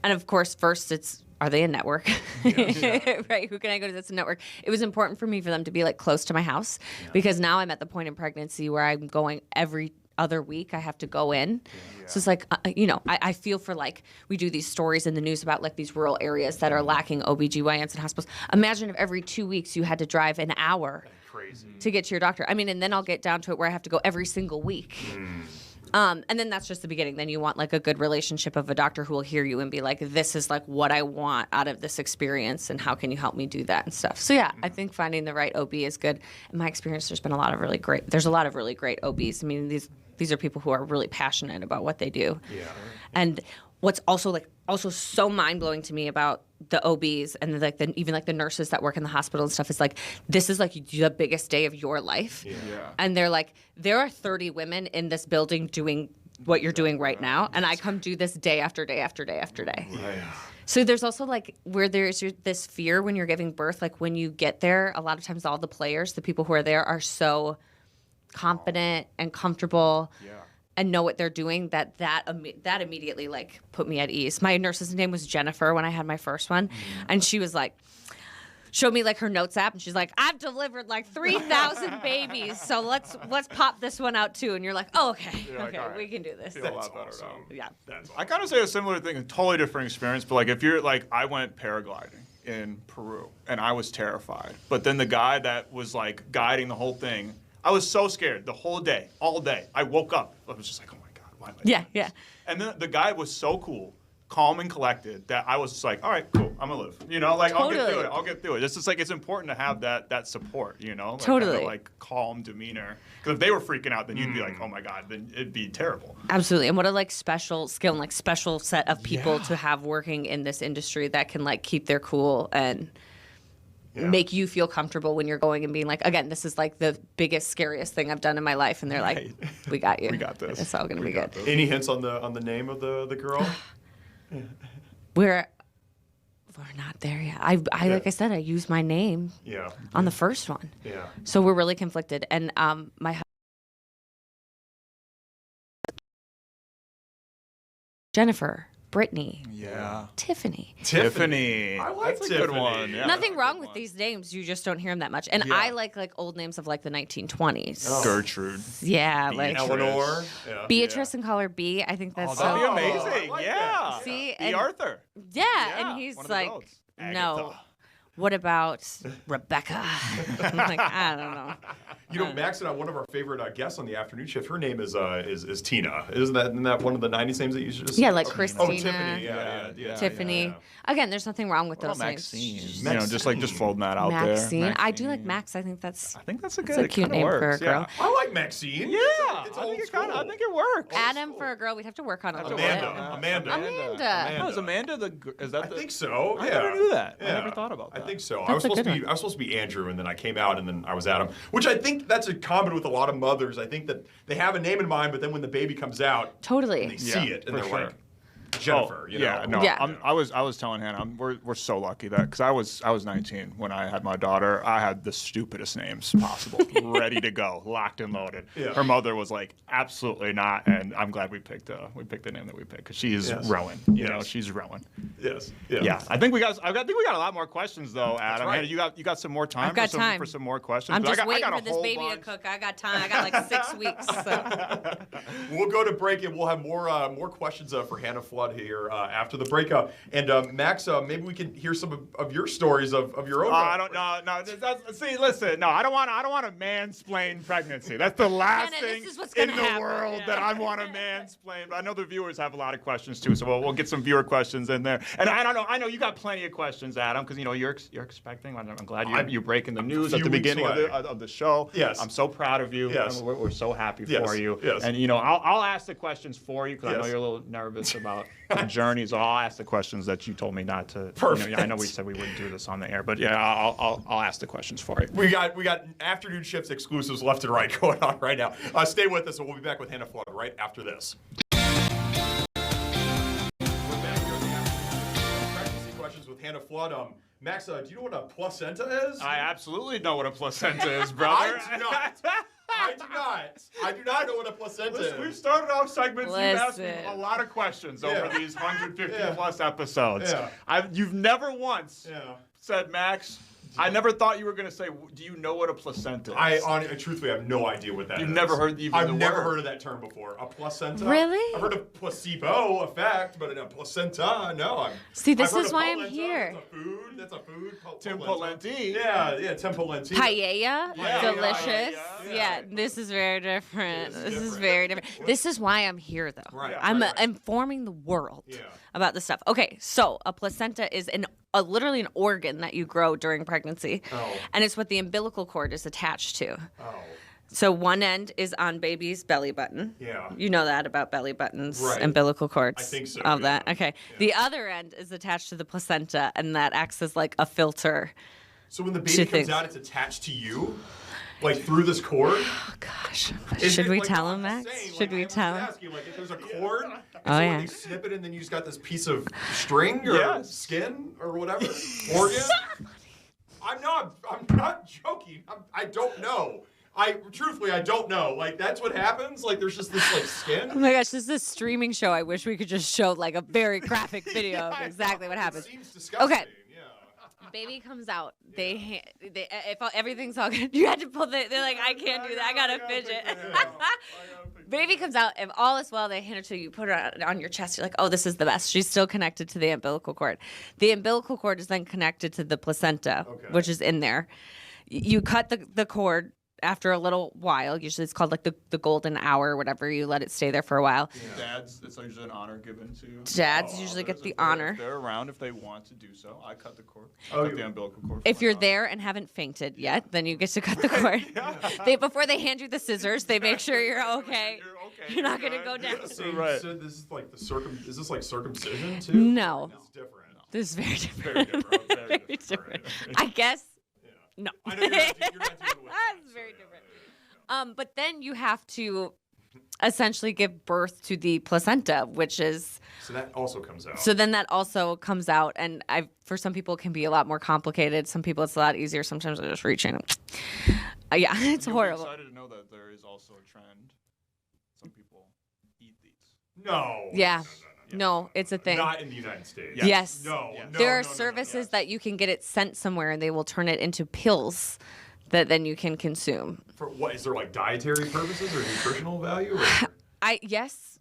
and of course first it's, are they a network? Right? Who can I go to that's a network? It was important for me for them to be like close to my house because now I'm at the point in pregnancy where I'm going every other week. I have to go in. So it's like, I feel for like, we do these stories in the news about like these rural areas that are lacking OBGYNs and hospitals. Imagine if every 2 weeks you had to drive an hour to get to your doctor. I mean, and then I'll get down to it where I have to go every single week. And then that's just the beginning. Then you want like a good relationship of a doctor who will hear you and be like, this is like what I want out of this experience and how can you help me do that and stuff. So yeah, I think finding the right OB is good. In my experience, there's a lot of really great OBs. I mean, these are people who are really passionate about what they do. Yeah. And what's also so mind-blowing to me about the OBs and like even like the nurses that work in the hospital and stuff is like, this is like the biggest day of your life. Yeah. And they're like, there are 30 women in this building doing what you're doing right now, and I come do this day after day after day after day. Right. So there's also like where there's this fear when you're giving birth, like when you get there, a lot of times all the players, the people who are there are so confident and comfortable and know what they're doing that immediately like put me at ease. My nurse's name was Jennifer when I had my first one, and she was like, showed me like her notes app, and she's like, I've delivered like 3,000 babies, so let's pop this one out too. And you're like, oh, okay, right. We can do this. Feel a lot better now. Yeah. I kind of say a similar thing, a totally different experience, but like if you're like, I went paragliding in Peru, and I was terrified, but then the guy that was like guiding the whole thing, I was so scared the whole day, all day. I woke up. I was just like, oh my God, why am I doing this? And then the guy was so cool, calm and collected, that I was just like, all right, cool, I'm gonna live. Like, I'll get through it. It's just like, it's important to have that support, Like, totally. Kind of like calm demeanor. Because if they were freaking out, then you'd be like, oh my God, then it'd be terrible. Absolutely. And what a like special skill and like special set of people to have working in this industry that can like keep their cool and make you feel comfortable when you're going and being like, again, this is like the biggest, scariest thing I've done in my life. And they're like, we got you. We got this. It's all going to be good. This. Any hints on the name of the girl? We're not there yet. I like I said, I used my name on the first one. Yeah. So we're really conflicted. And my Jennifer, Brittany. Yeah. Tiffany. I like Tiffany. A good one. Yeah. Nothing wrong with these names. You just don't hear them that much. And I like old names of like the 1920s. Oh. Gertrude. Yeah. Like Eleanor. Yeah. Beatrice and call her B. I think that's that'd be amazing. Like See? B. Arthur. Yeah. And he's like, no. What about Rebecca? I'm like, I don't know. Max and I, one of our favorite guests on the afternoon shift, her name is Tina. Isn't that one of the 90s names that you just Yeah, like Christina. Oh, Tiffany. Yeah. Tiffany. Yeah. Again, there's nothing wrong with those Maxine. names. Just folding that out there. Maxine. I do like Max. I think that's a cute name for a girl. I like Maxine. Yeah. It's I old think school. I think it works. Adam for a girl, we'd have to work on it a little Amanda. bit. Oh, is Amanda is that I think so. I Yeah. never knew that. Yeah. I never thought about that. I think so. That's I was supposed to be Andrew, and then I came out, and then I was Adam. Which I think that's a common with a lot of mothers. I think that they have a name in mind, but then when the baby comes out, Totally. they see it, and they're sure. like, Jennifer. I was telling Hannah, we're so lucky that because I was 19 when I had my daughter. I had the stupidest names possible, ready to go, locked and loaded. Yeah. Her mother was like, absolutely not, and I'm glad we picked the name that we picked because she is Rowan. She's Rowan. Yes. Yeah. I think we got a lot more questions though, Adam. Right. Hannah, you got some more time? I've got time for some more questions. I'm just waiting I got for this baby to cook. I got time. I got like 6 weeks. So. We'll go to break, and we'll have more questions for Hannah Flood here after the break. And Max, maybe we can hear some of your stories of your own. I don't know. No, see, listen. No, I don't want to mansplain pregnancy. That's the last thing in the world that I want to mansplain. But I know the viewers have a lot of questions too, so we'll get some viewer questions in there. And I know you got plenty of questions, Adam, because you're expecting. I'm glad you're breaking the news at the beginning of the show. Yes. I'm so proud of you. Yes. We're so happy for you. Yes. And I'll ask the questions for you because I know you're a little nervous about the journey. So I'll ask the questions that you told me not to. Perfect. I know we said we wouldn't do this on the air, but yeah, I'll ask the questions for you. We got afternoon shifts exclusives left and right going on right now. Stay with us, and we'll be back with Hannah Flood right after this. Questions with Hannah Flood. Max, do you know what a placenta is? I absolutely know what a placenta is, brother. I do not. I do not know what a placenta is. We've started off segments. You've asked me Listen. a lot of questions over these 150 plus episodes. Yeah. You've never once said, Max, I never thought you were going to say, do you know what a placenta is? I truthfully have no idea what that is. You've never heard even I've the never word. heard of that term before. A placenta? Really? I've heard of placebo effect, but a placenta, no. See, this I've heard is of why I'm polenta. here. That's a food. Tim Polenta. Polenti. Yeah, Tim Polenti. Paella, delicious. Paella. Yeah, this is very different. This is different. very different. This is why I'm here, though. Right, I'm right. informing the world Yeah. about this stuff. Okay, so a placenta is literally an organ that you grow during pregnancy, and it's what the umbilical cord is attached to. Oh. So one end is on baby's belly button. Yeah. You know that about belly buttons, Right. umbilical cords. I think so, Of yeah. that. Okay. The other end is attached to the placenta, and that acts as like a filter. So when the baby She comes thinks- out, it's attached to you? Like through this cord? Oh gosh. Is Should it, we like, tell I'm him, just Max? saying, Should like, we I'm just tell him? asking, like, if there's a cord, and Oh, so when yeah. they snip it and then you just got this piece of string or Yes. skin or whatever, organ? I'm not joking. I don't know. Truthfully, I don't know. Like, that's what happens? Like, there's just this, like, Oh skin? my gosh, this is a streaming show. I wish we could just show like a very graphic video of exactly what It happens. seems disgusting. Okay. Yeah. Baby comes out. They if everything's all good, you had to pull they're like, I can't do that. I gotta fidget. Baby comes out. If all is well, they hand her to you. Put her on your chest. You're like, oh, this is the best. She's still connected to the umbilical cord. The umbilical cord is then connected to the placenta, which is in there. You cut the cord after a little while. Usually it's called like the golden hour or whatever. You let it stay there for a while. Dads, it's usually an honor given to. Dads usually get the honor. If they're around, if they want to do so. I cut the cord. Cut the umbilical cord. If you're there and haven't fainted yet, then you get to cut the cord. Before they hand you the scissors, they make sure you're okay. You're not gonna go down. Right. So this is like is this like circumcision too? No, It's different. this is very different. Very different. Very Very different. different. I guess. No. I know you're not dealing with that. That's very different. But then you have to essentially give birth to the placenta, which is So that also comes out. so then that also comes out, and for some people it can be a lot more complicated. Some people it's a lot easier. Sometimes I just reach in. Yeah, it's horrible. I'm excited to know that there is also a trend. Some people eat these. No. Yeah. No, it's a thing. Not in the United States. Yes. No. There are services that you can get it sent somewhere, and they will turn it into pills that then you can consume. For what is there like dietary purposes or nutritional value? Or? Yes.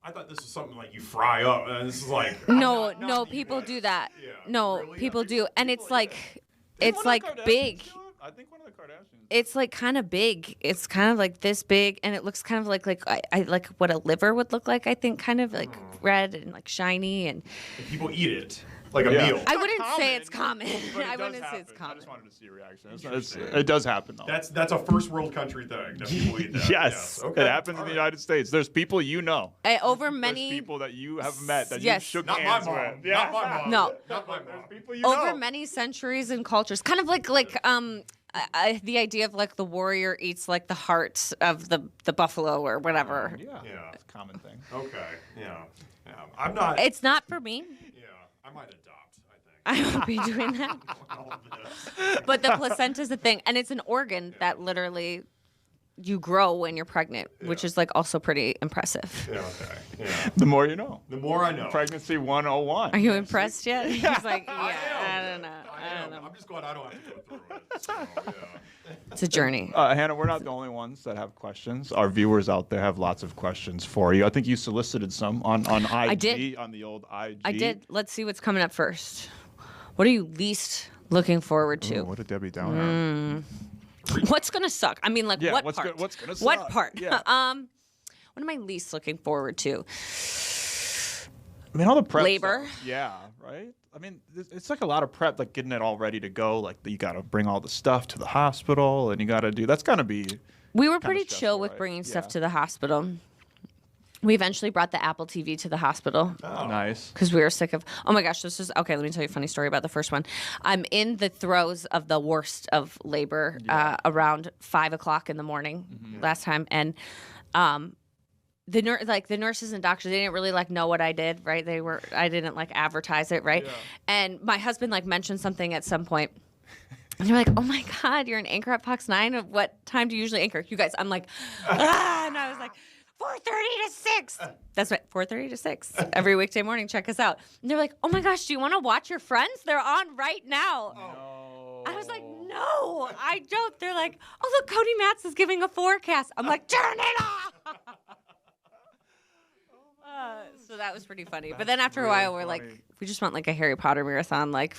I thought this was something like you fry up, and this is like No, not no, the people United do that. States. Yeah. No, Really? people do, and it's like, Didn't it's one of the like Kardashians big. do it? I think one of the Kardashians. It's like kind of big. It's kind of like this big, and it looks kind of like I like what a liver would look like. I think kind of like red and like shiny, and And people eat it like a Yeah. meal. I wouldn't say it's common. But it I does wouldn't say it's happen. I common. just wanted to see your reaction. It does happen, though. That's a first world country thing that people eat that. yes. Okay. It happens in All the right. United States. There's people you know. Over There's many people that you have met that Yes. you shook Not my hands mom. with. Not my mom. No. Not my mom. People you over know. many centuries and cultures, kind of like the idea of like the warrior eats like the heart of the buffalo or whatever. Yeah. Yeah. It's a common thing. Okay. Yeah. I'm not. It's not for me. Yeah. I might adopt. I think. I won't be doing that. All of this. But the placenta is a thing, and it's an organ that literally you grow when you're pregnant, which is like also pretty impressive. Yeah. Okay. Yeah. The more you know. The more I know. Pregnancy 101. Are you impressed yet? He's like, I yeah, am. I don't know. I don't know. I'm just glad I don't have to go through it. So, yeah. It's a journey. Hannah, we're not the only ones that have questions. Our viewers out there have lots of questions for you. I think you solicited some on IG, I did. on the old IG. I did. Let's see what's coming up first. What are you least looking forward to? Ooh, what a Debbie Downer. What's gonna suck? I mean, like Yeah, what what's part? what's gonna What suck? part? Yeah. What am I least looking forward to? I mean, all the prep labor. stuff. Yeah, right? I mean, it's like a lot of prep, like getting it all ready to go. Like, you got to bring all the stuff to the hospital, and you got to do, that's going to be. We were pretty chill with bringing stuff to the hospital. We eventually brought the Apple TV to the hospital. Oh, nice. Because we were sick of, oh my gosh, this is, okay, let me tell you a funny story about the first one. I'm in the throes of the worst of labor around 5 o'clock in the morning last time. And the nurses and doctors, they didn't really like know what I did, right? I didn't like advertise it, right? Yeah. And my husband like mentioned something at some point. And you're like, oh my God, you're an anchor at Fox 9? What time do you usually anchor? You guys, I'm like, and I was like, 4:30 to 6. That's right, 4:30 to 6 every weekday morning. Check us out. And they're like, oh my gosh, do you want to watch your friends? They're on right now. No. I was like, no, I don't. They're like, oh look, Cody Matz is giving a forecast. I'm like, turn it off. So that was pretty funny. But then after a while, we're like, we just want like a Harry Potter marathon. Like,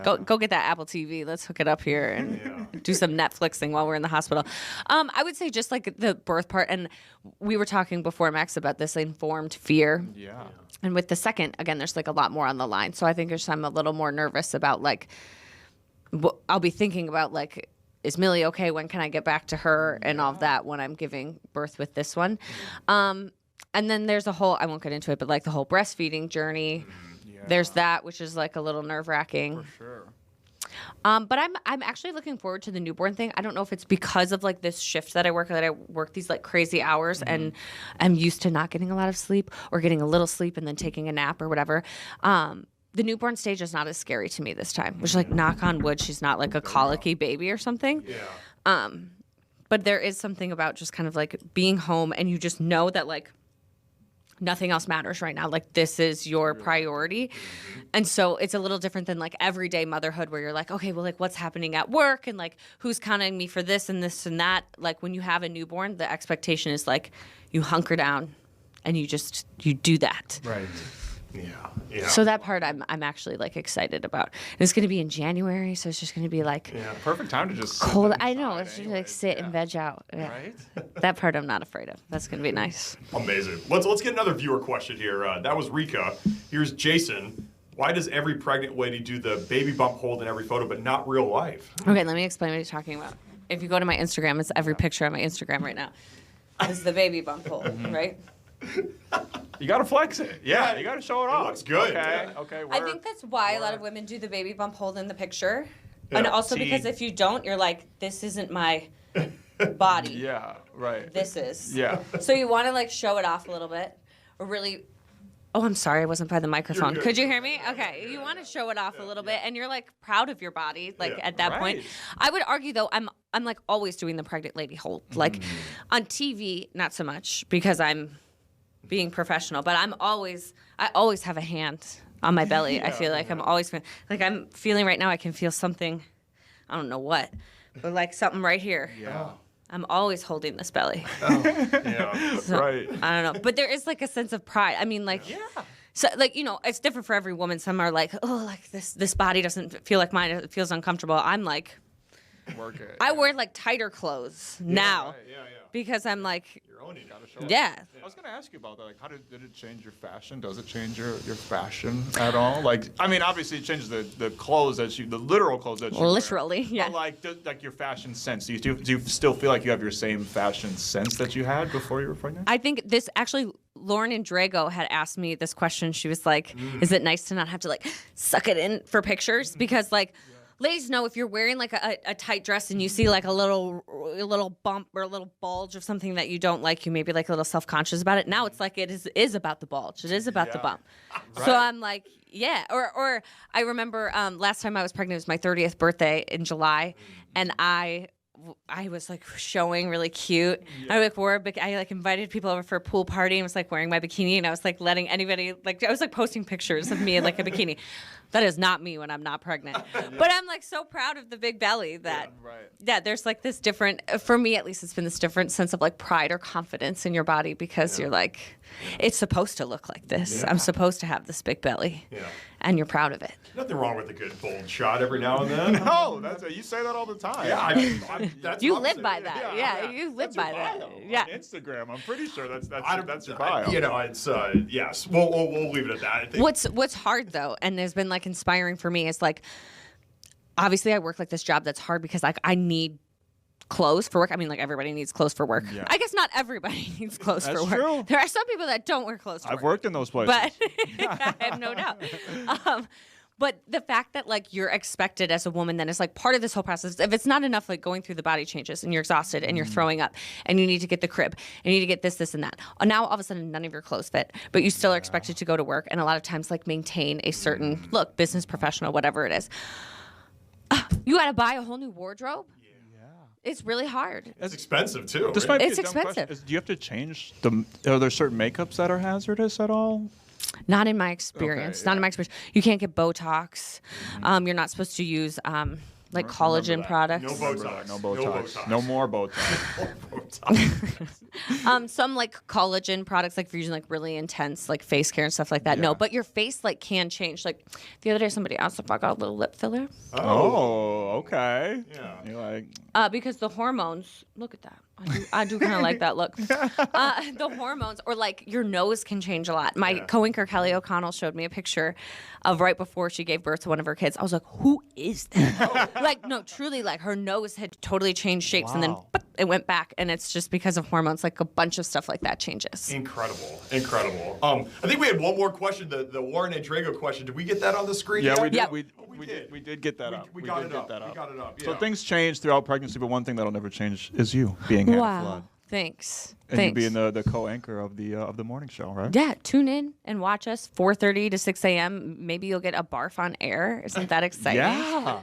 go get that Apple TV. Let's hook it up here and do some Netflixing while we're in the hospital. I would say just like the birth part, and we were talking before, Max, about this informed fear. Yeah. And with the second, again, there's like a lot more on the line. So I think I'm a little more nervous about like, I'll be thinking about like, is Millie okay? When can I get back to her and all of that when I'm giving birth with this one? And then there's a whole, I won't get into it, but like the whole breastfeeding journey. Yeah. There's that, which is like a little nerve-wracking. For sure. But I'm actually looking forward to the newborn thing. I don't know if it's because of like this shift that I work these like crazy hours and I'm used to not getting a lot of sleep or getting a little sleep and then taking a nap or whatever. The newborn stage is not as scary to me this time, which like knock on wood, she's not like a colicky baby or something. Yeah. But there is something about just kind of like being home and you just know that like nothing else matters right now. Like this is your priority. And so it's a little different than like everyday motherhood where you're like, okay, well, like what's happening at work and like who's counting me for this and this and that. Like when you have a newborn, the expectation is like you hunker down and you do that. Right. Yeah. So that part I'm actually like excited about. And it's going to be in January, so it's just going to be like perfect time to just cold. I know, it's just like sit and veg out. Yeah. Right. That part I'm not afraid of. That's going to be nice. Amazing. Let's get another viewer question here. That was Rika. Here's Jason. Why does every pregnant lady do the baby bump hold in every photo, but not real life? Okay, let me explain what you're talking about. If you go to my Instagram, it's every picture on my Instagram right now. It's the baby bump hold, right? You gotta flex it. Yeah, you gotta show it off. It looks good. Okay. Okay. I think that's why a lot of women do the baby bump hold in the picture, and also because if you don't, you're like, this isn't my body. Yeah. Right. This is. Yeah. So you want to like show it off a little bit, or really. Oh, I'm sorry, I wasn't by the microphone. Could you hear me? Okay, you want to show it off a little bit, and you're like proud of your body, like at that point. I would argue though, I'm like always doing the pregnant lady hold, like on TV, not so much because I'm being professional, but I always have a hand on my belly. I feel like I'm always like I'm feeling right now. I can feel something, I don't know what, but like something right here. Yeah. I'm always holding this belly. So, right. I don't know, but there is like a sense of pride. I mean, like, so like it's different for every woman. Some are like, oh, like this body doesn't feel like mine. It feels uncomfortable. I'm like, work it. I wear like tighter clothes now. Right. Because I'm like, your own, you gotta show yeah. I was gonna ask you about that. Like, how did it change your fashion? Does it change your fashion at all? Like, I mean, obviously it changes the clothes the literal clothes that you literally, wear. yeah. But like your fashion sense. Do you still feel like you have your same fashion sense that you had before you were pregnant? I think this actually, Lauren and Drago had asked me this question. She was like, is it nice to not have to like suck it in for pictures? Because like, ladies know if you're wearing like a tight dress and you see like a little bump or a little bulge of something that you don't like, you may be like a little self-conscious about it. Now it's like it is about the bulge. It is about the bump. Right. So I'm like, yeah. Or I remember last time I was pregnant, it was my 30th birthday in July, and I was like showing really cute. Yeah. I like invited people over for a pool party and was like wearing my bikini, and I was like letting anybody I was like posting pictures of me in like a bikini. That is not me when I'm not pregnant. But I'm like so proud of the big belly that there's like this different, for me at least, it's been this different sense of like pride or confidence in your body because you're like, it's supposed to look like this. I'm supposed to have this big belly. Yeah. and you're proud of it. Nothing wrong with a good bold shot every now and then. No, you say that all the time. Yeah, that's You what I'm live saying. by that. Yeah, you live by that. Yeah. On Instagram, I'm pretty sure that's your I- bio. You know, it's yes. We'll leave it at that. I think. What's hard though, and has been like inspiring for me is like, obviously I work like this job that's hard because like I need clothes for work. I mean, like everybody needs clothes for work. Yeah. I guess not everybody needs clothes That's for work. true. There are some people that don't wear clothes for I've work. worked in those places. But I have no doubt. But the fact that like you're expected as a woman, then is like part of this whole process. If it's not enough, like going through the body changes and you're exhausted and you're throwing up and you need to get the crib and you need to get this, and that. Now all of a sudden none of your clothes fit, but you still are expected to go to work and a lot of times like maintain a certain look, business professional, whatever it is. You got to buy a whole new wardrobe. It's really hard. It's expensive too. This right? might be It's a dumb question. expensive. Do you have to change are there certain makeups that are hazardous at all? Not in my experience. Not in my experience. You can't get Botox. You're not supposed to use like collagen products. No Botox. No Botox. No more Botox. Some like collagen products, like if you're using like really intense like face care and stuff like that. No, but your face like can change. Like the other day, somebody asked if I got a little lip filler. Oh, okay. Yeah. You're like, Because the hormones. Look at that. I do kind of like that look. The hormones, or like your nose can change a lot. My co-anchor Kelly O'Connell showed me a picture of right before she gave birth to one of her kids. I was like, who is that? Like, no, truly, like her nose had totally changed shapes and then it went back. And it's just because of hormones, like a bunch of stuff like that changes. Incredible. I think we had one more question, the Warren and Drago question. Did we get that on the screen? yeah, yet? we did. Yep. We did get that up. We got did it up. get that We got it up. So yeah. things change throughout pregnancy, but one thing that'll never change is you being Hannah Wow. Flood. Thanks. And you Thanks. being the co-anchor of the morning show, right? Yeah, tune in and watch us 4:30 to 6 a.m. Maybe you'll get a barf on air. Isn't that exciting? Yeah.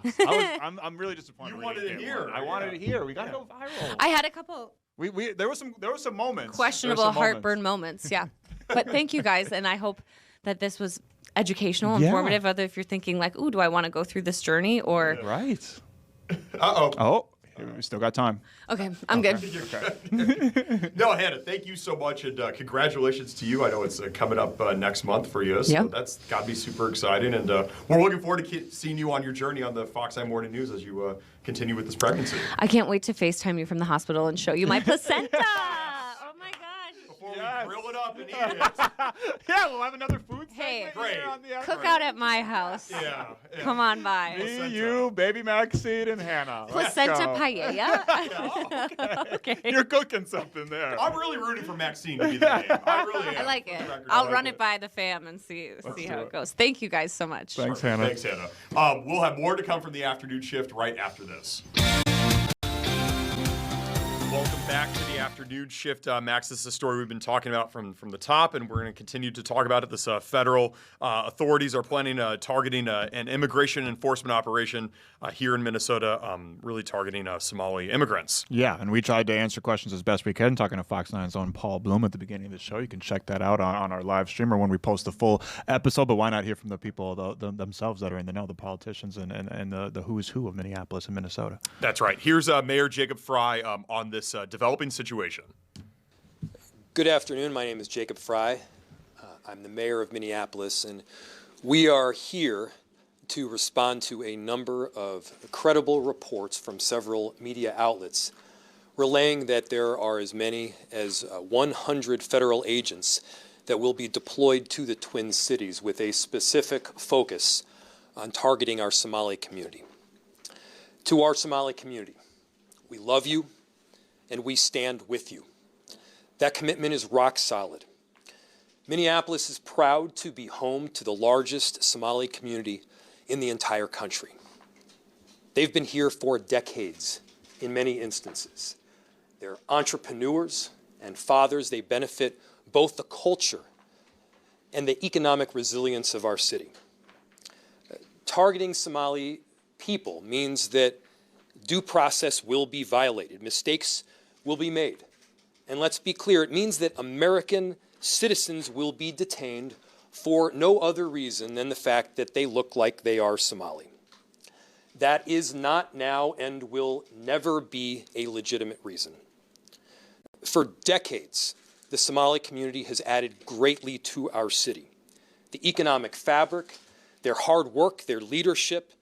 I'm really disappointed. You we wanted didn't it get here. one. I wanted it here. We got to go viral. I had a couple There were some moments. questionable heartburn moments. Yeah. But thank you guys. And I hope that this was educational, Yeah. informative, whether if you're thinking like, ooh, do I want to go through this journey or Right. Uh-oh. Oh, we still got time. okay, I'm good. No, Hannah, thank you so much, and congratulations to you. I know it's coming up next month for you, so Yep. that's got to be super exciting. And we're looking forward to seeing you on your journey on the Fox Eye Morning News as you continue with this pregnancy. I can't wait to FaceTime you from the hospital and show you my placenta. Oh my gosh. Before we grill it up and eat it. Yeah, we'll have another food Hey, segment here on the Cookout at my house. Yeah. Come on by. Me, you, baby Maxine, and Hannah. Let's Placenta go. paella. Okay. You're cooking something there. I'm really rooting for Maxine to be the name. I really am. I like it. For the record, I'll I run like it by the fam and see how do it it. goes. Thank you guys so much. Thanks, Hannah. Thanks, Hannah. We'll have more to come from the afternoon shift right after this. Welcome back to the afternoon shift. Max, this is a story we've been talking about from the top, and we're going to continue to talk about it. This federal authorities are planning targeting an immigration enforcement operation here in Minnesota, really targeting Somali immigrants. Yeah, and we tried to answer questions as best we can, talking to Fox 9's own Paul Blume at the beginning of the show. You can check that out on our live stream or when we post the full episode, but why not hear from the people themselves that are in the know, the politicians and the who's who of Minneapolis and Minnesota. That's right. Here's Mayor Jacob Fry on this developing situation. Good afternoon. My name is Jacob Fry. I'm the mayor of Minneapolis, and we are here to respond to a number of credible reports from several media outlets relaying that there are as many as 100 federal agents that will be deployed to the Twin Cities with a specific focus on targeting our Somali community. To our Somali community, we love you and we stand with you. That commitment is rock solid. Minneapolis is proud to be home to the largest Somali community in the entire country. They've been here for decades in many instances. They're entrepreneurs and fathers. They benefit both the culture and the economic resilience of our city. Targeting Somali people means that due process will be violated. Mistakes will be made. And let's be clear, it means that American citizens will be detained for no other reason than the fact that they look like they are Somali. That is not now and will never be a legitimate reason. For decades, the Somali community has added greatly to our city. The economic fabric, their hard work, their leadership,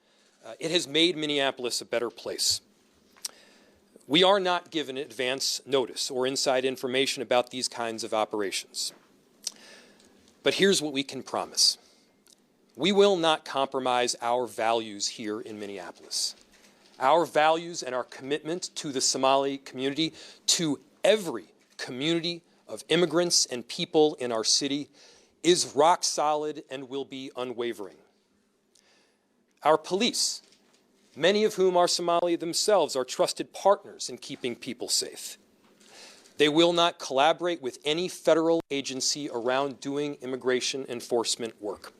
it has made Minneapolis a better place. We are not given advance notice or inside information about these kinds of operations. But here's what we can promise. We will not compromise our values here in Minneapolis. Our values and our commitment to the Somali community, to every community of immigrants and people in our city, is rock solid and will be unwavering. Our police, many of whom are Somali themselves, are trusted partners in keeping people safe. They will not collaborate with any federal agency around doing immigration enforcement work.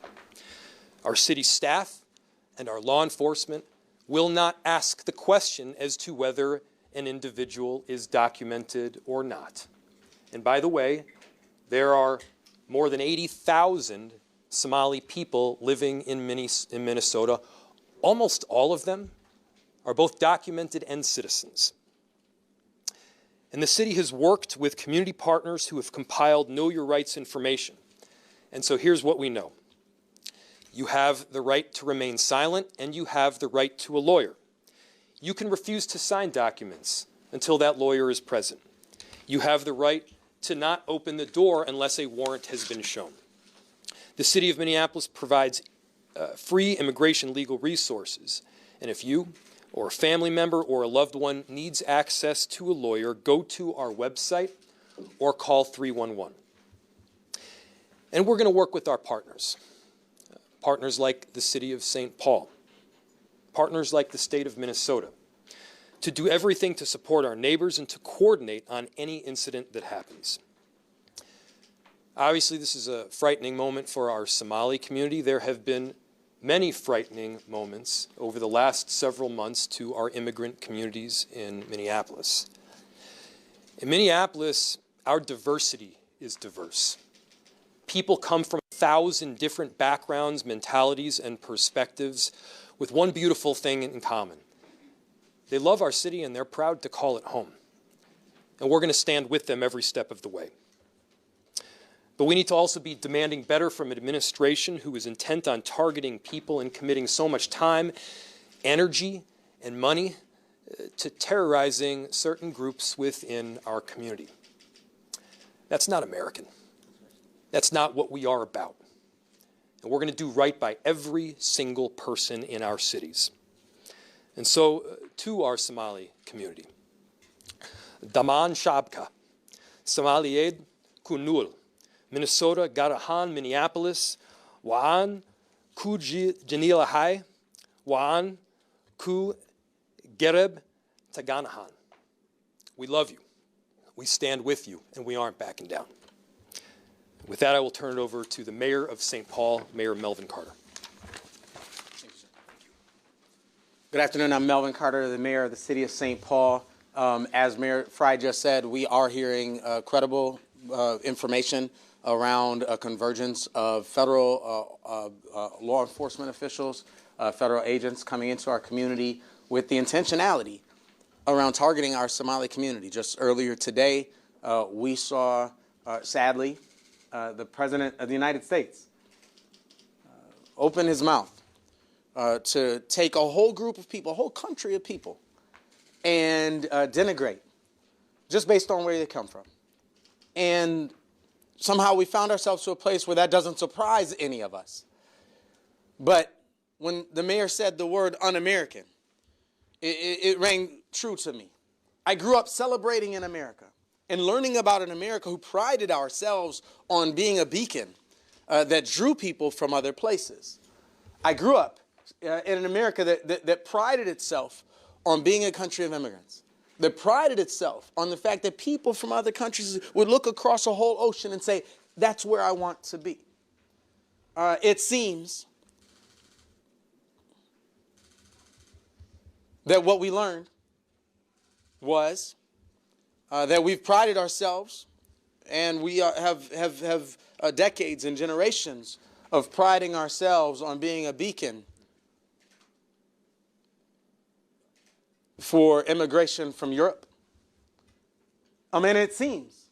Our city staff and our law enforcement will not ask the question as to whether an individual is documented or not. And by the way, there are more than 80,000 Somali people living in Minnesota. Almost all of them are both documented and citizens. And the city has worked with community partners who have compiled Know Your Rights information. And so here's what we know. You have the right to remain silent, and you have the right to a lawyer. You can refuse to sign documents until that lawyer is present. You have the right to not open the door unless a warrant has been shown. The city of Minneapolis provides free immigration legal resources. And if you or a family member or a loved one needs access to a lawyer, go to our website or call 311. And we're going to work with our partners. Partners like the city of St. Paul, partners like the state of Minnesota, to do everything to support our neighbors and to coordinate on any incident that happens. Obviously, this is a frightening moment for our Somali community. There have been many frightening moments over the last several months to our immigrant communities in Minneapolis. In Minneapolis, our diversity is diverse. People come from 1,000 different backgrounds, mentalities, and perspectives with one beautiful thing in common. They love our city and they're proud to call it home. And we're going to stand with them every step of the way. But we need to also be demanding better from an administration who is intent on targeting people and committing so much time, energy, and money to terrorizing certain groups within our community. That's not American. That's not what we are about. And we're going to do right by every single person in our cities. And so, to our Somali community, Daman Shabka, Somalied Kunul, Minnesota, Garahan, Minneapolis, Waan, Ku Janilahai, Waan, Ku Gereb, Taganahan. We love you, we stand with you, and we aren't backing down. With that, I will turn it over to the Mayor of St. Paul, Mayor Melvin Carter. Good afternoon. I'm Melvin Carter, the Mayor of the City of St. Paul. As Mayor Fry just said, we are hearing credible information around a convergence of federal law enforcement officials, federal agents coming into our community with the intentionality around targeting our Somali community. Just earlier today, we saw, sadly, the President of the United States open his mouth to take a whole group of people, a whole country of people, and denigrate just based on where they come from. And somehow we found ourselves to a place where that doesn't surprise any of us. But when the mayor said the word un-American, it rang true to me. I grew up celebrating in America and learning about an America who prided ourselves on being a beacon that drew people from other places. I grew up in an America that prided itself on being a country of immigrants, that prided itself on the fact that people from other countries would look across a whole ocean and say, that's where I want to be. It seems that what we learned was that we've prided ourselves, and we have decades and generations of priding ourselves on being a beacon for immigration from Europe. And it seems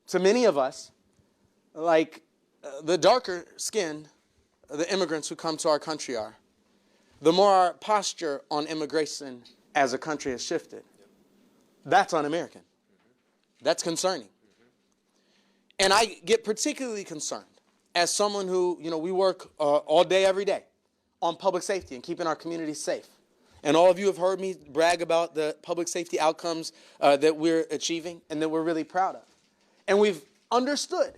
to many of us like the darker skinned the immigrants who come to our country are, the more our posture on immigration as a country has shifted. That's un-American. That's concerning. And I get particularly concerned as someone who, we work all day, every day on public safety and keeping our communities safe. And all of you have heard me brag about the public safety outcomes that we're achieving and that we're really proud of. And we've understood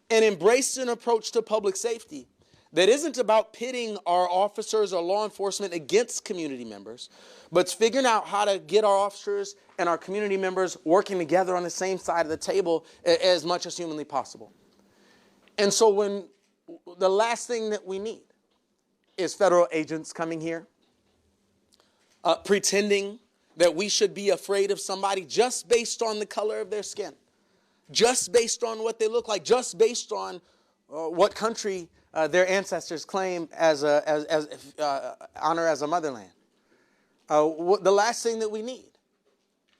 and embraced an approach to public safety that isn't about pitting our officers or law enforcement against community members, but it's figuring out how to get our officers and our community members working together on the same side of the table as much as humanly possible. And so when the last thing that we need is federal agents coming here, pretending that we should be afraid of somebody just based on the color of their skin, just based on what they look like, just based on what country their ancestors claim as honor as a motherland. The last thing that we need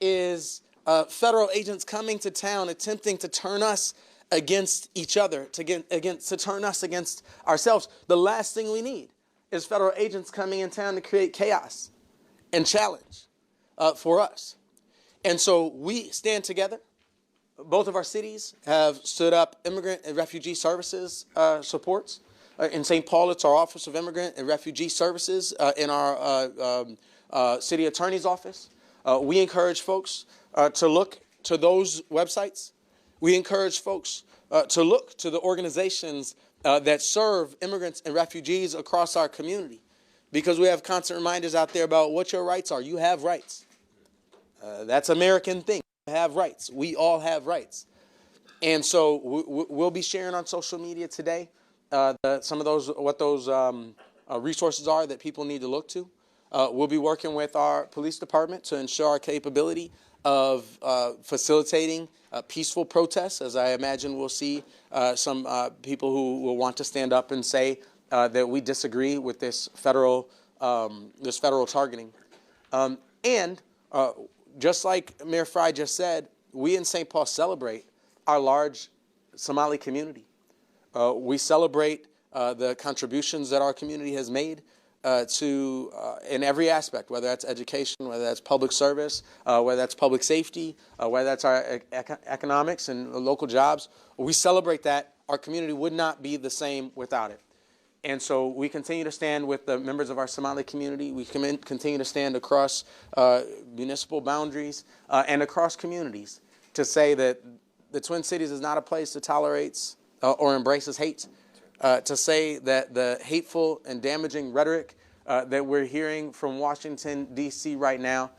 is federal agents coming to town attempting to turn us against each other, to turn us against ourselves. The last thing we need is federal agents coming in town to create chaos and challenge for us. And so we stand together. Both of our cities have stood up immigrant and refugee services supports. In St. Paul, it's our Office of Immigrant and Refugee Services. In our city attorney's office, we encourage folks to look to those websites. We encourage folks to look to the organizations that serve immigrants and refugees across our community, because we have constant reminders out there about what your rights are. You have rights. That's an American thing. You have rights. We all have rights. And so we'll be sharing on social media today some of those, what those resources are that people need to look to. We'll be working with our police department to ensure our capability of facilitating peaceful protests, as I imagine we'll see some people who will want to stand up and say that we disagree with this federal targeting. And just like Mayor Fry just said, we in St. Paul celebrate our large Somali community. We celebrate the contributions that our community has made in every aspect, whether that's education, whether that's public service, whether that's public safety, whether that's our economics and local jobs. We celebrate that. Our community would not be the same without it. And so we continue to stand with the members of our Somali community. We continue to stand across municipal boundaries and across communities to say that the Twin Cities is not a place that tolerates or embraces hate. To say that the hateful and damaging rhetoric that we're hearing from Washington, D.C. right now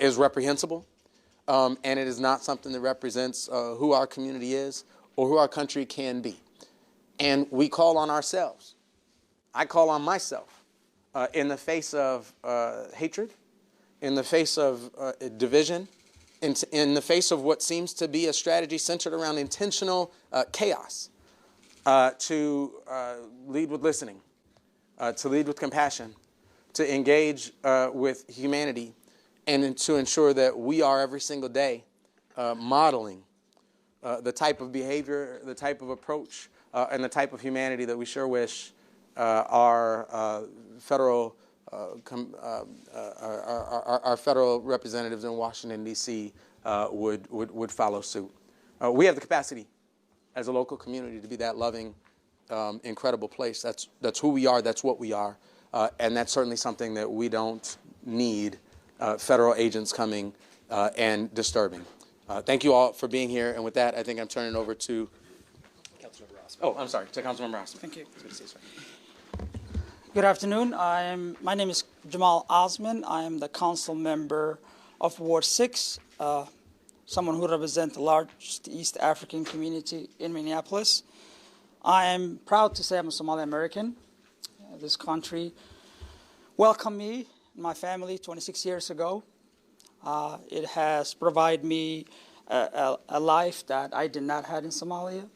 is reprehensible, and it is not something that represents who our community is or who our country can be. And we call on ourselves. I call on myself in the face of hatred, in the face of division, in the face of what seems to be a strategy centered around intentional chaos, to lead with listening, to lead with compassion, to engage with humanity, and to ensure that we are every single day modeling the type of behavior, the type of approach, and the type of humanity that we sure wish our federal representatives in Washington, D.C. would follow suit. We have the capacity as a local community to be that loving, incredible place. That's who we are. That's what we are. And that's certainly something that we don't need federal agents coming and disturbing. Thank you all for being here. And with that, I think I'm turning it over to Councilmember Rossman. Oh, I'm sorry, to Councilmember Rossman. Thank you. Good to see you, sir. Good afternoon. My name is Jamal Osman. I am the council member of Ward 6, someone who represents the largest East African community in Minneapolis. I am proud to say I'm a Somali American. This country welcomed me and my family 26 years ago. It has provided me a life that I did not have in Somalia.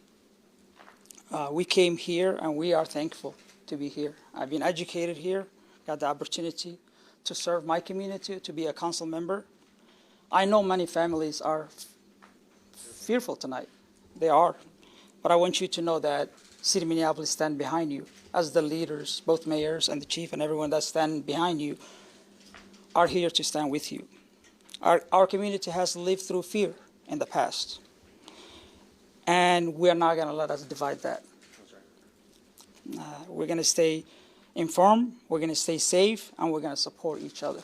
We came here and we are thankful to be here. I've been educated here, got the opportunity to serve my community, to be a council member. I know many families are fearful tonight. They are. But I want you to know that City of Minneapolis stand behind you as the leaders, both mayors and the chief and everyone that's standing behind you are here to stand with you. Our community has lived through fear in the past, and we're not going to let us divide that. We're going to stay informed, we're going to stay safe, and we're going to support each other.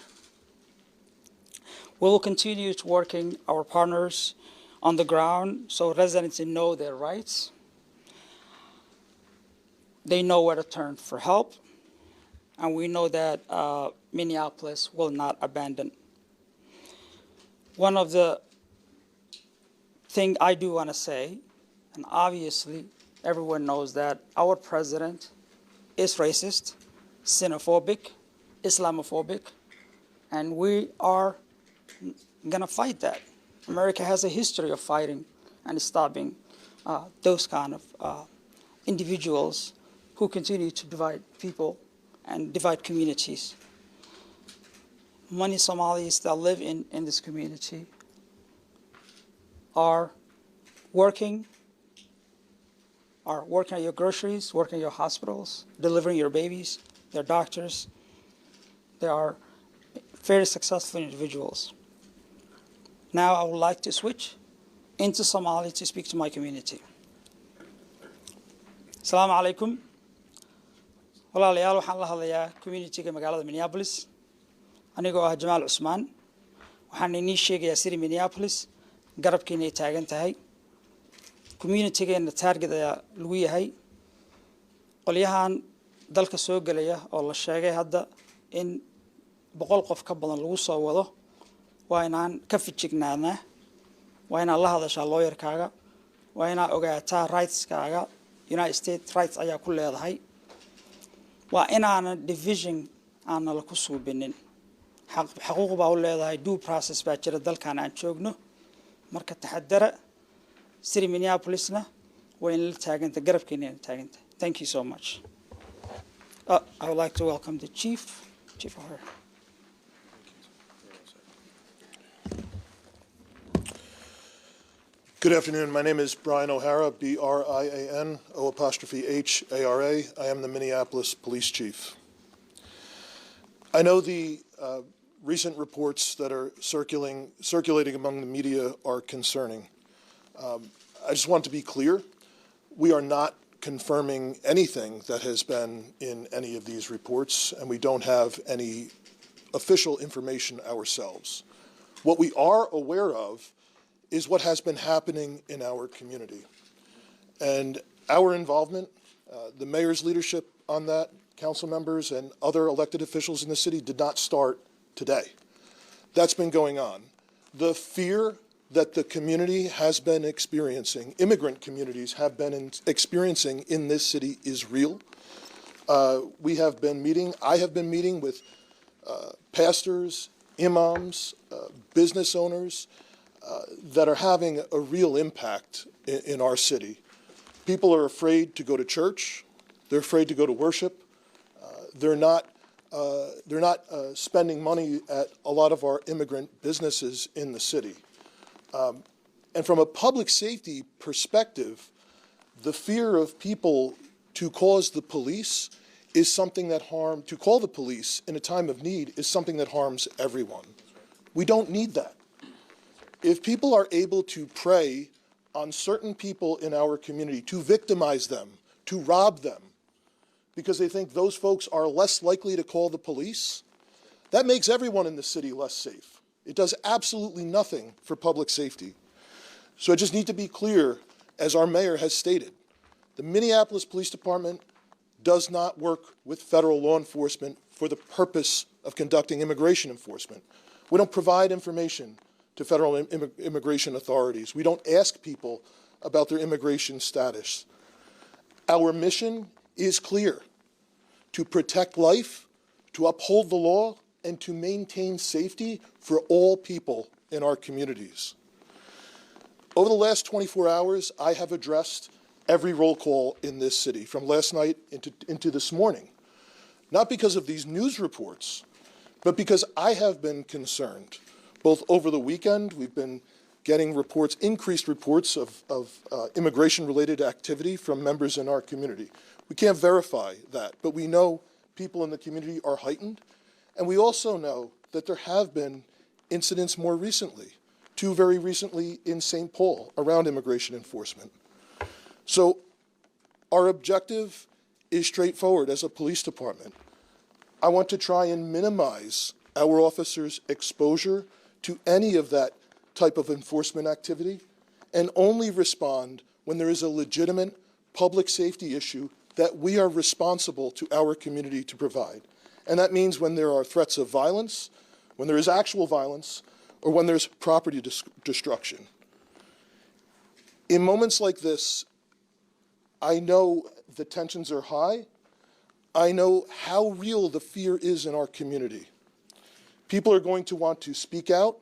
We will continue to working our partners on the ground so residents know their rights. They know where to turn for help, and we know that Minneapolis will not abandon. One of the things I do want to say, and obviously everyone knows that our president is racist, xenophobic, Islamophobic, and we are going to fight that. America has a history of fighting and stopping those kind of individuals who continue to divide people and divide communities. Many Somalis that live in this community are working at your groceries, working at your hospitals, delivering your babies, they're doctors. They are very successful individuals. Now I would like to switch into Somali to speak to my community. Assalamu alaikum. Walaalayaal waxaan la hadlayaa community-ga magaalada Minneapolis. Anigoo ah Jamaal Cusmaan. Waxaan inii sheegayaa City Minneapolis garabkiina ay taagan tahay. Community-geena target ayaa lagu yahay. Qolyahan dalka soo galaya oo la sheegay hadda in 100 qof ka badan lagu soo wado. Waa inaan ka fijignaanaa. Waa inaan la hadashaa lawyer-kaaga. Waa inaan ogaataa rights-kaaga. United States rights ayaa ku leedahay. Waa inaan division aan la ku suubinin. Xaquuq baa u leedahay due process baa jira dalkan aan joogno. Marka taxadara City Minneapolisna waa in la taaganta garabkeena la taaganta. Thank you so much. I would like to welcome the Chief O'Hare. Good afternoon. My name is Brian O'Hara, B-R-I-A-N, O''H-A-R-A. I am the Minneapolis Police Chief. I know the recent reports that are circulating among the media are concerning. I just want to be clear. We are not confirming anything that has been in any of these reports, and we don't have any official information ourselves. What we are aware of is what has been happening in our community. And our involvement, the mayor's leadership on that, council members and other elected officials in the city did not start today. That's been going on. The fear that the community has been experiencing, immigrant communities have been experiencing in this city is real. I have been meeting with pastors, imams, business owners, that are having a real impact in our city. People are afraid to go to church. They're afraid to go to worship. They're not spending money at a lot of our immigrant businesses in the city. And from a public safety perspective, the fear of people to cause the police is something that to call the police in a time of need is something that harms everyone. We don't need that. If people are able to prey on certain people in our community, to victimize them, to rob them, because they think those folks are less likely to call the police, that makes everyone in the city less safe. It does absolutely nothing for public safety. So I just need to be clear, as our mayor has stated, the Minneapolis Police Department does not work with federal law enforcement for the purpose of conducting immigration enforcement. We don't provide information to federal immigration authorities. We don't ask people about their immigration status. Our mission is clear: to protect life, to uphold the law, and to maintain safety for all people in our communities. Over the last 24 hours, I have addressed every roll call in this city, from last night into this morning, not because of these news reports, but because I have been concerned. Both over the weekend, we've been getting reports, increased reports of immigration-related activity from members in our community. We can't verify that, but we know people in the community are heightened, and we also know that there have been incidents more recently, 2 very recently in St. Paul, around immigration enforcement. So our objective is straightforward as a police department. I want to try and minimize our officers' exposure to any of that type of enforcement activity and only respond when there is a legitimate public safety issue that we are responsible to our community to provide. And that means when there are threats of violence, when there is actual violence, or when there's property destruction. In moments like this, I know the tensions are high. I know how real the fear is in our community. People are going to want to speak out,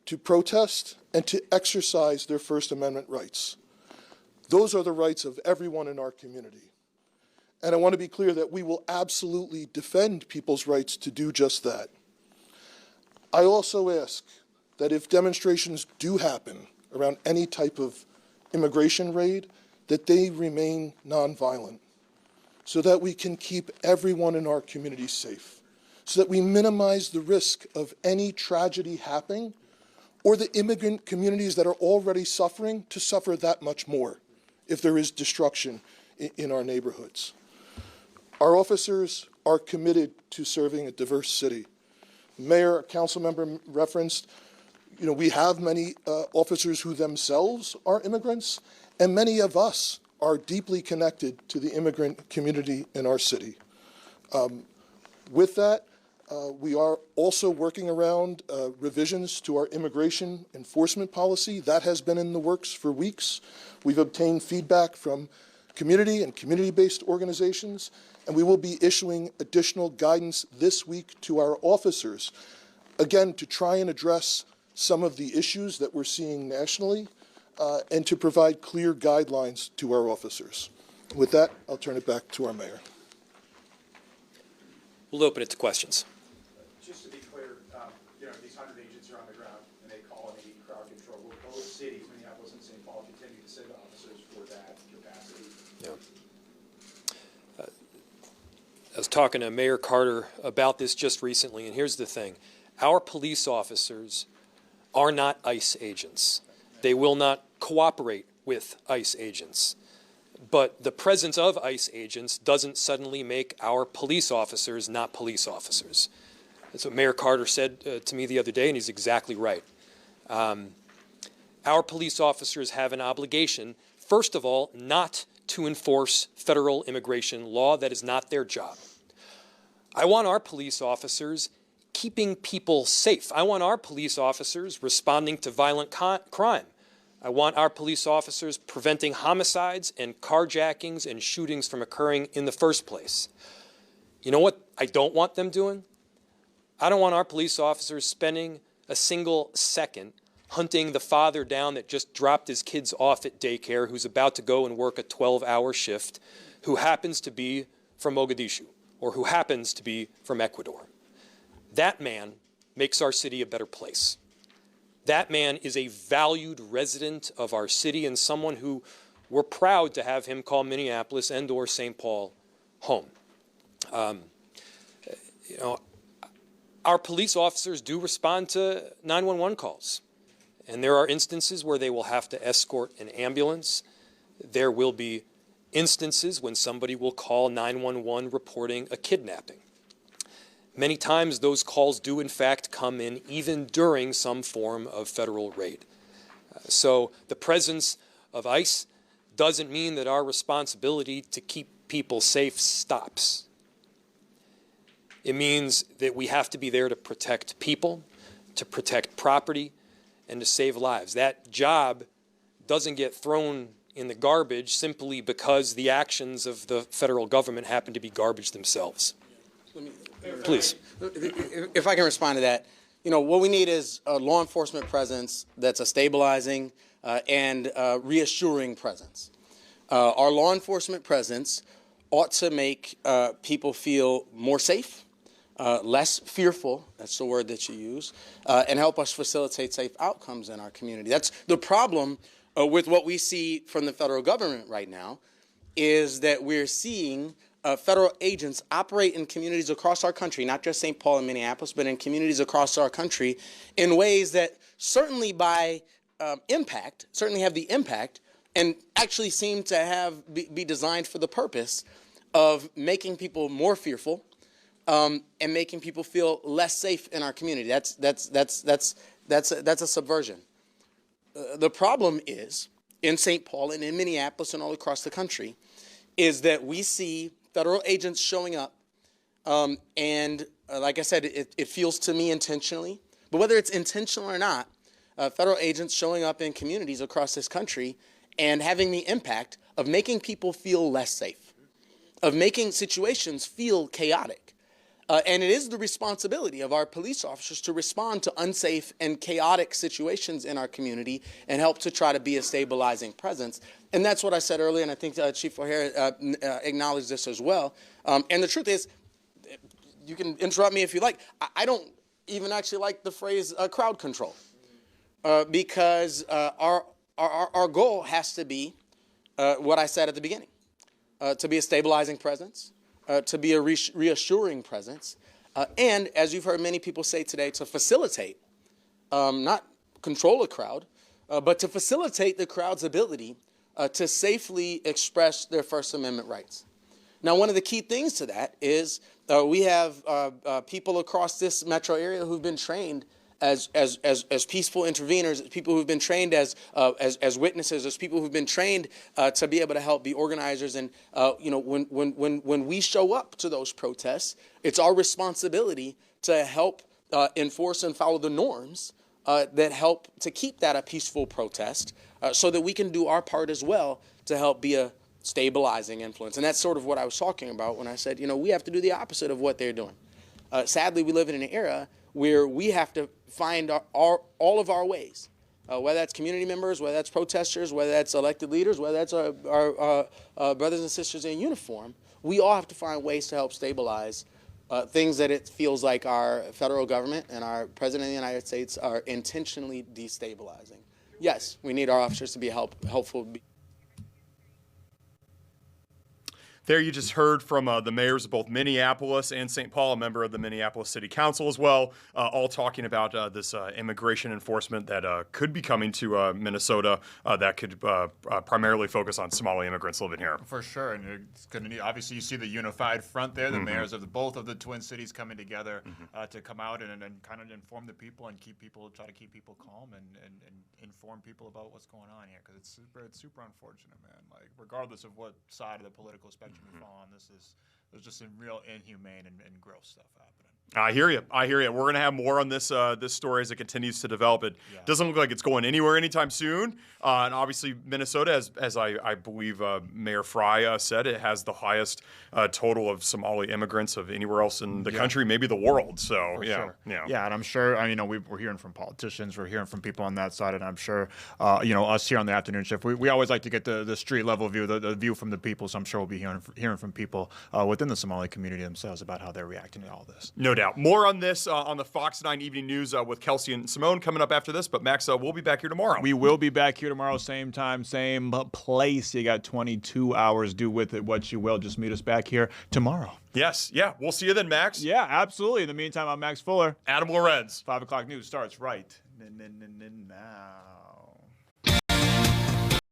to protest, and to exercise their First Amendment rights. Those are the rights of everyone in our community. And I want to be clear that we will absolutely defend people's rights to do just that. I also ask that if demonstrations do happen around any type of immigration raid, that they remain nonviolent so that we can keep everyone in our community safe, so that we minimize the risk of any tragedy happening or the immigrant communities that are already suffering to suffer that much more if there is destruction in our neighborhoods. Our officers are committed to serving a diverse city. Mayor, a council member referenced, we have many officers who themselves are immigrants, and many of us are deeply connected to the immigrant community in our city. With that, we are also working around revisions to our immigration enforcement policy. That has been in the works for weeks. We've obtained feedback from community and community-based organizations, and we will be issuing additional guidance this week to our officers, again, to try and address some of the issues that we're seeing nationally and to provide clear guidelines to our officers. With that, I'll turn it back to our mayor. We'll open it to questions. Just to be clear, these 100 agents are on the ground and they call and they need crowd control. Will both cities, Minneapolis and St. Paul, continue to send officers for that capacity? Yeah. I was talking to Mayor Carter about this just recently, and here's the thing. Our police officers are not ICE agents. They will not cooperate with ICE agents. But the presence of ICE agents doesn't suddenly make our police officers not police officers. That's what Mayor Carter said to me the other day, and he's exactly right. Our police officers have an obligation, first of all, not to enforce federal immigration law. That is not their job. I want our police officers keeping people safe. I want our police officers responding to violent crime. I want our police officers preventing homicides and carjackings and shootings from occurring in the first place. You know what I don't want them doing? I don't want our police officers spending a single second hunting the father down that just dropped his kids off at daycare, who's about to go and work a 12-hour shift, who happens to be from Mogadishu or who happens to be from Ecuador. That man makes our city a better place. That man is a valued resident of our city and someone who we're proud to have him call Minneapolis and or St. Paul home. Our police officers do respond to 911 calls. And there are instances where they will have to escort an ambulance. There will be instances when somebody will call 911 reporting a kidnapping. Many times those calls do in fact come in even during some form of federal raid. So the presence of ICE doesn't mean that our responsibility to keep people safe stops. It means that we have to be there to protect people, to protect property, and to save lives. That job doesn't get thrown in the garbage simply because the actions of the federal government happen to be garbage themselves. Please. If I can respond to that, what we need is a law enforcement presence that's a stabilizing and reassuring presence. Our law enforcement presence ought to make people feel more safe, less fearful, that's the word that you use, and help us facilitate safe outcomes in our community. That's the problem with what we see from the federal government right now, is that we're seeing federal agents operate in communities across our country, not just St. Paul and Minneapolis, but in communities across our country in ways that certainly by impact, certainly have the impact and actually seem to be designed for the purpose of making people more fearful and making people feel less safe in our community. That's a subversion. The problem is, in St. Paul and in Minneapolis and all across the country, is that we see federal agents showing up, and like I said, it feels to me intentionally, but whether it's intentional or not, federal agents showing up in communities across this country and having the impact of making people feel less safe, of making situations feel chaotic. And it is the responsibility of our police officers to respond to unsafe and chaotic situations in our community and help to try to be a stabilizing presence. And that's what I said earlier, and I think Chief O'Hare acknowledged this as well. And the truth is, you can interrupt me if you like, I don't even actually like the phrase crowd control, because our goal has to be what I said at the beginning, to be a stabilizing presence, to be a reassuring presence, and as you've heard many people say today, to facilitate, not control a crowd, but to facilitate the crowd's ability to safely express their First Amendment rights. Now, one of the key things to that is we have people across this metro area who've been trained as peaceful interveners, people who've been trained as witnesses, as people who've been trained to be able to help be organizers. And when we show up to those protests, it's our responsibility to help enforce and follow the norms that help to keep that a peaceful protest, so that we can do our part as well to help be a stabilizing influence. And that's sort of what I was talking about when I said, we have to do the opposite of what they're doing. Sadly, we live in an era where we have to find all of our ways, whether that's community members, whether that's protesters, whether that's elected leaders, whether that's our brothers and sisters in uniform. We all have to find ways to help stabilize things that it feels like our federal government and our President of the United States are intentionally destabilizing. Yes, we need our officers to be helpful. There you just heard from the mayors of both Minneapolis and St. Paul, a member of the Minneapolis City Council as well, all talking about this immigration enforcement that could be coming to Minnesota that could primarily focus on Somali immigrants living here. For sure, and it's going to need, obviously you see the unified front there, the mayors of both of the Twin Cities coming together to come out and kind of inform the people and try to keep people calm and inform people about what's going on here, because it's super unfortunate, man. Like, regardless of what side of the political spectrum you fall on, there's just some real inhumane and gross stuff happening. I hear you. We're going to have more on this story as it continues to develop. It doesn't look like it's going anywhere anytime soon. And obviously, Minnesota, as I believe Mayor Fry said, it has the highest total of Somali immigrants of anywhere else in the country, maybe the world. So, Sure. Yeah, and I'm sure, we're hearing from politicians, we're hearing from people on that side, and I'm sure, us here on the afternoon shift, we always like to get the street level view, the view from the people. So I'm sure we'll be hearing from people within the Somali community themselves about how they're reacting to all this. No doubt. More on this on the Fox 9 Evening News with Kelsey and Simone coming up after this. But Max, we'll be back here tomorrow. We will be back here tomorrow, same time, same place. You got 22 hours. Do with it what you will. Just meet us back here tomorrow. Yes. Yeah. We'll see you then, Max. Yeah, absolutely. In the meantime, I'm Max Fuller. Adam-llorens. 5 o'clock news starts right now.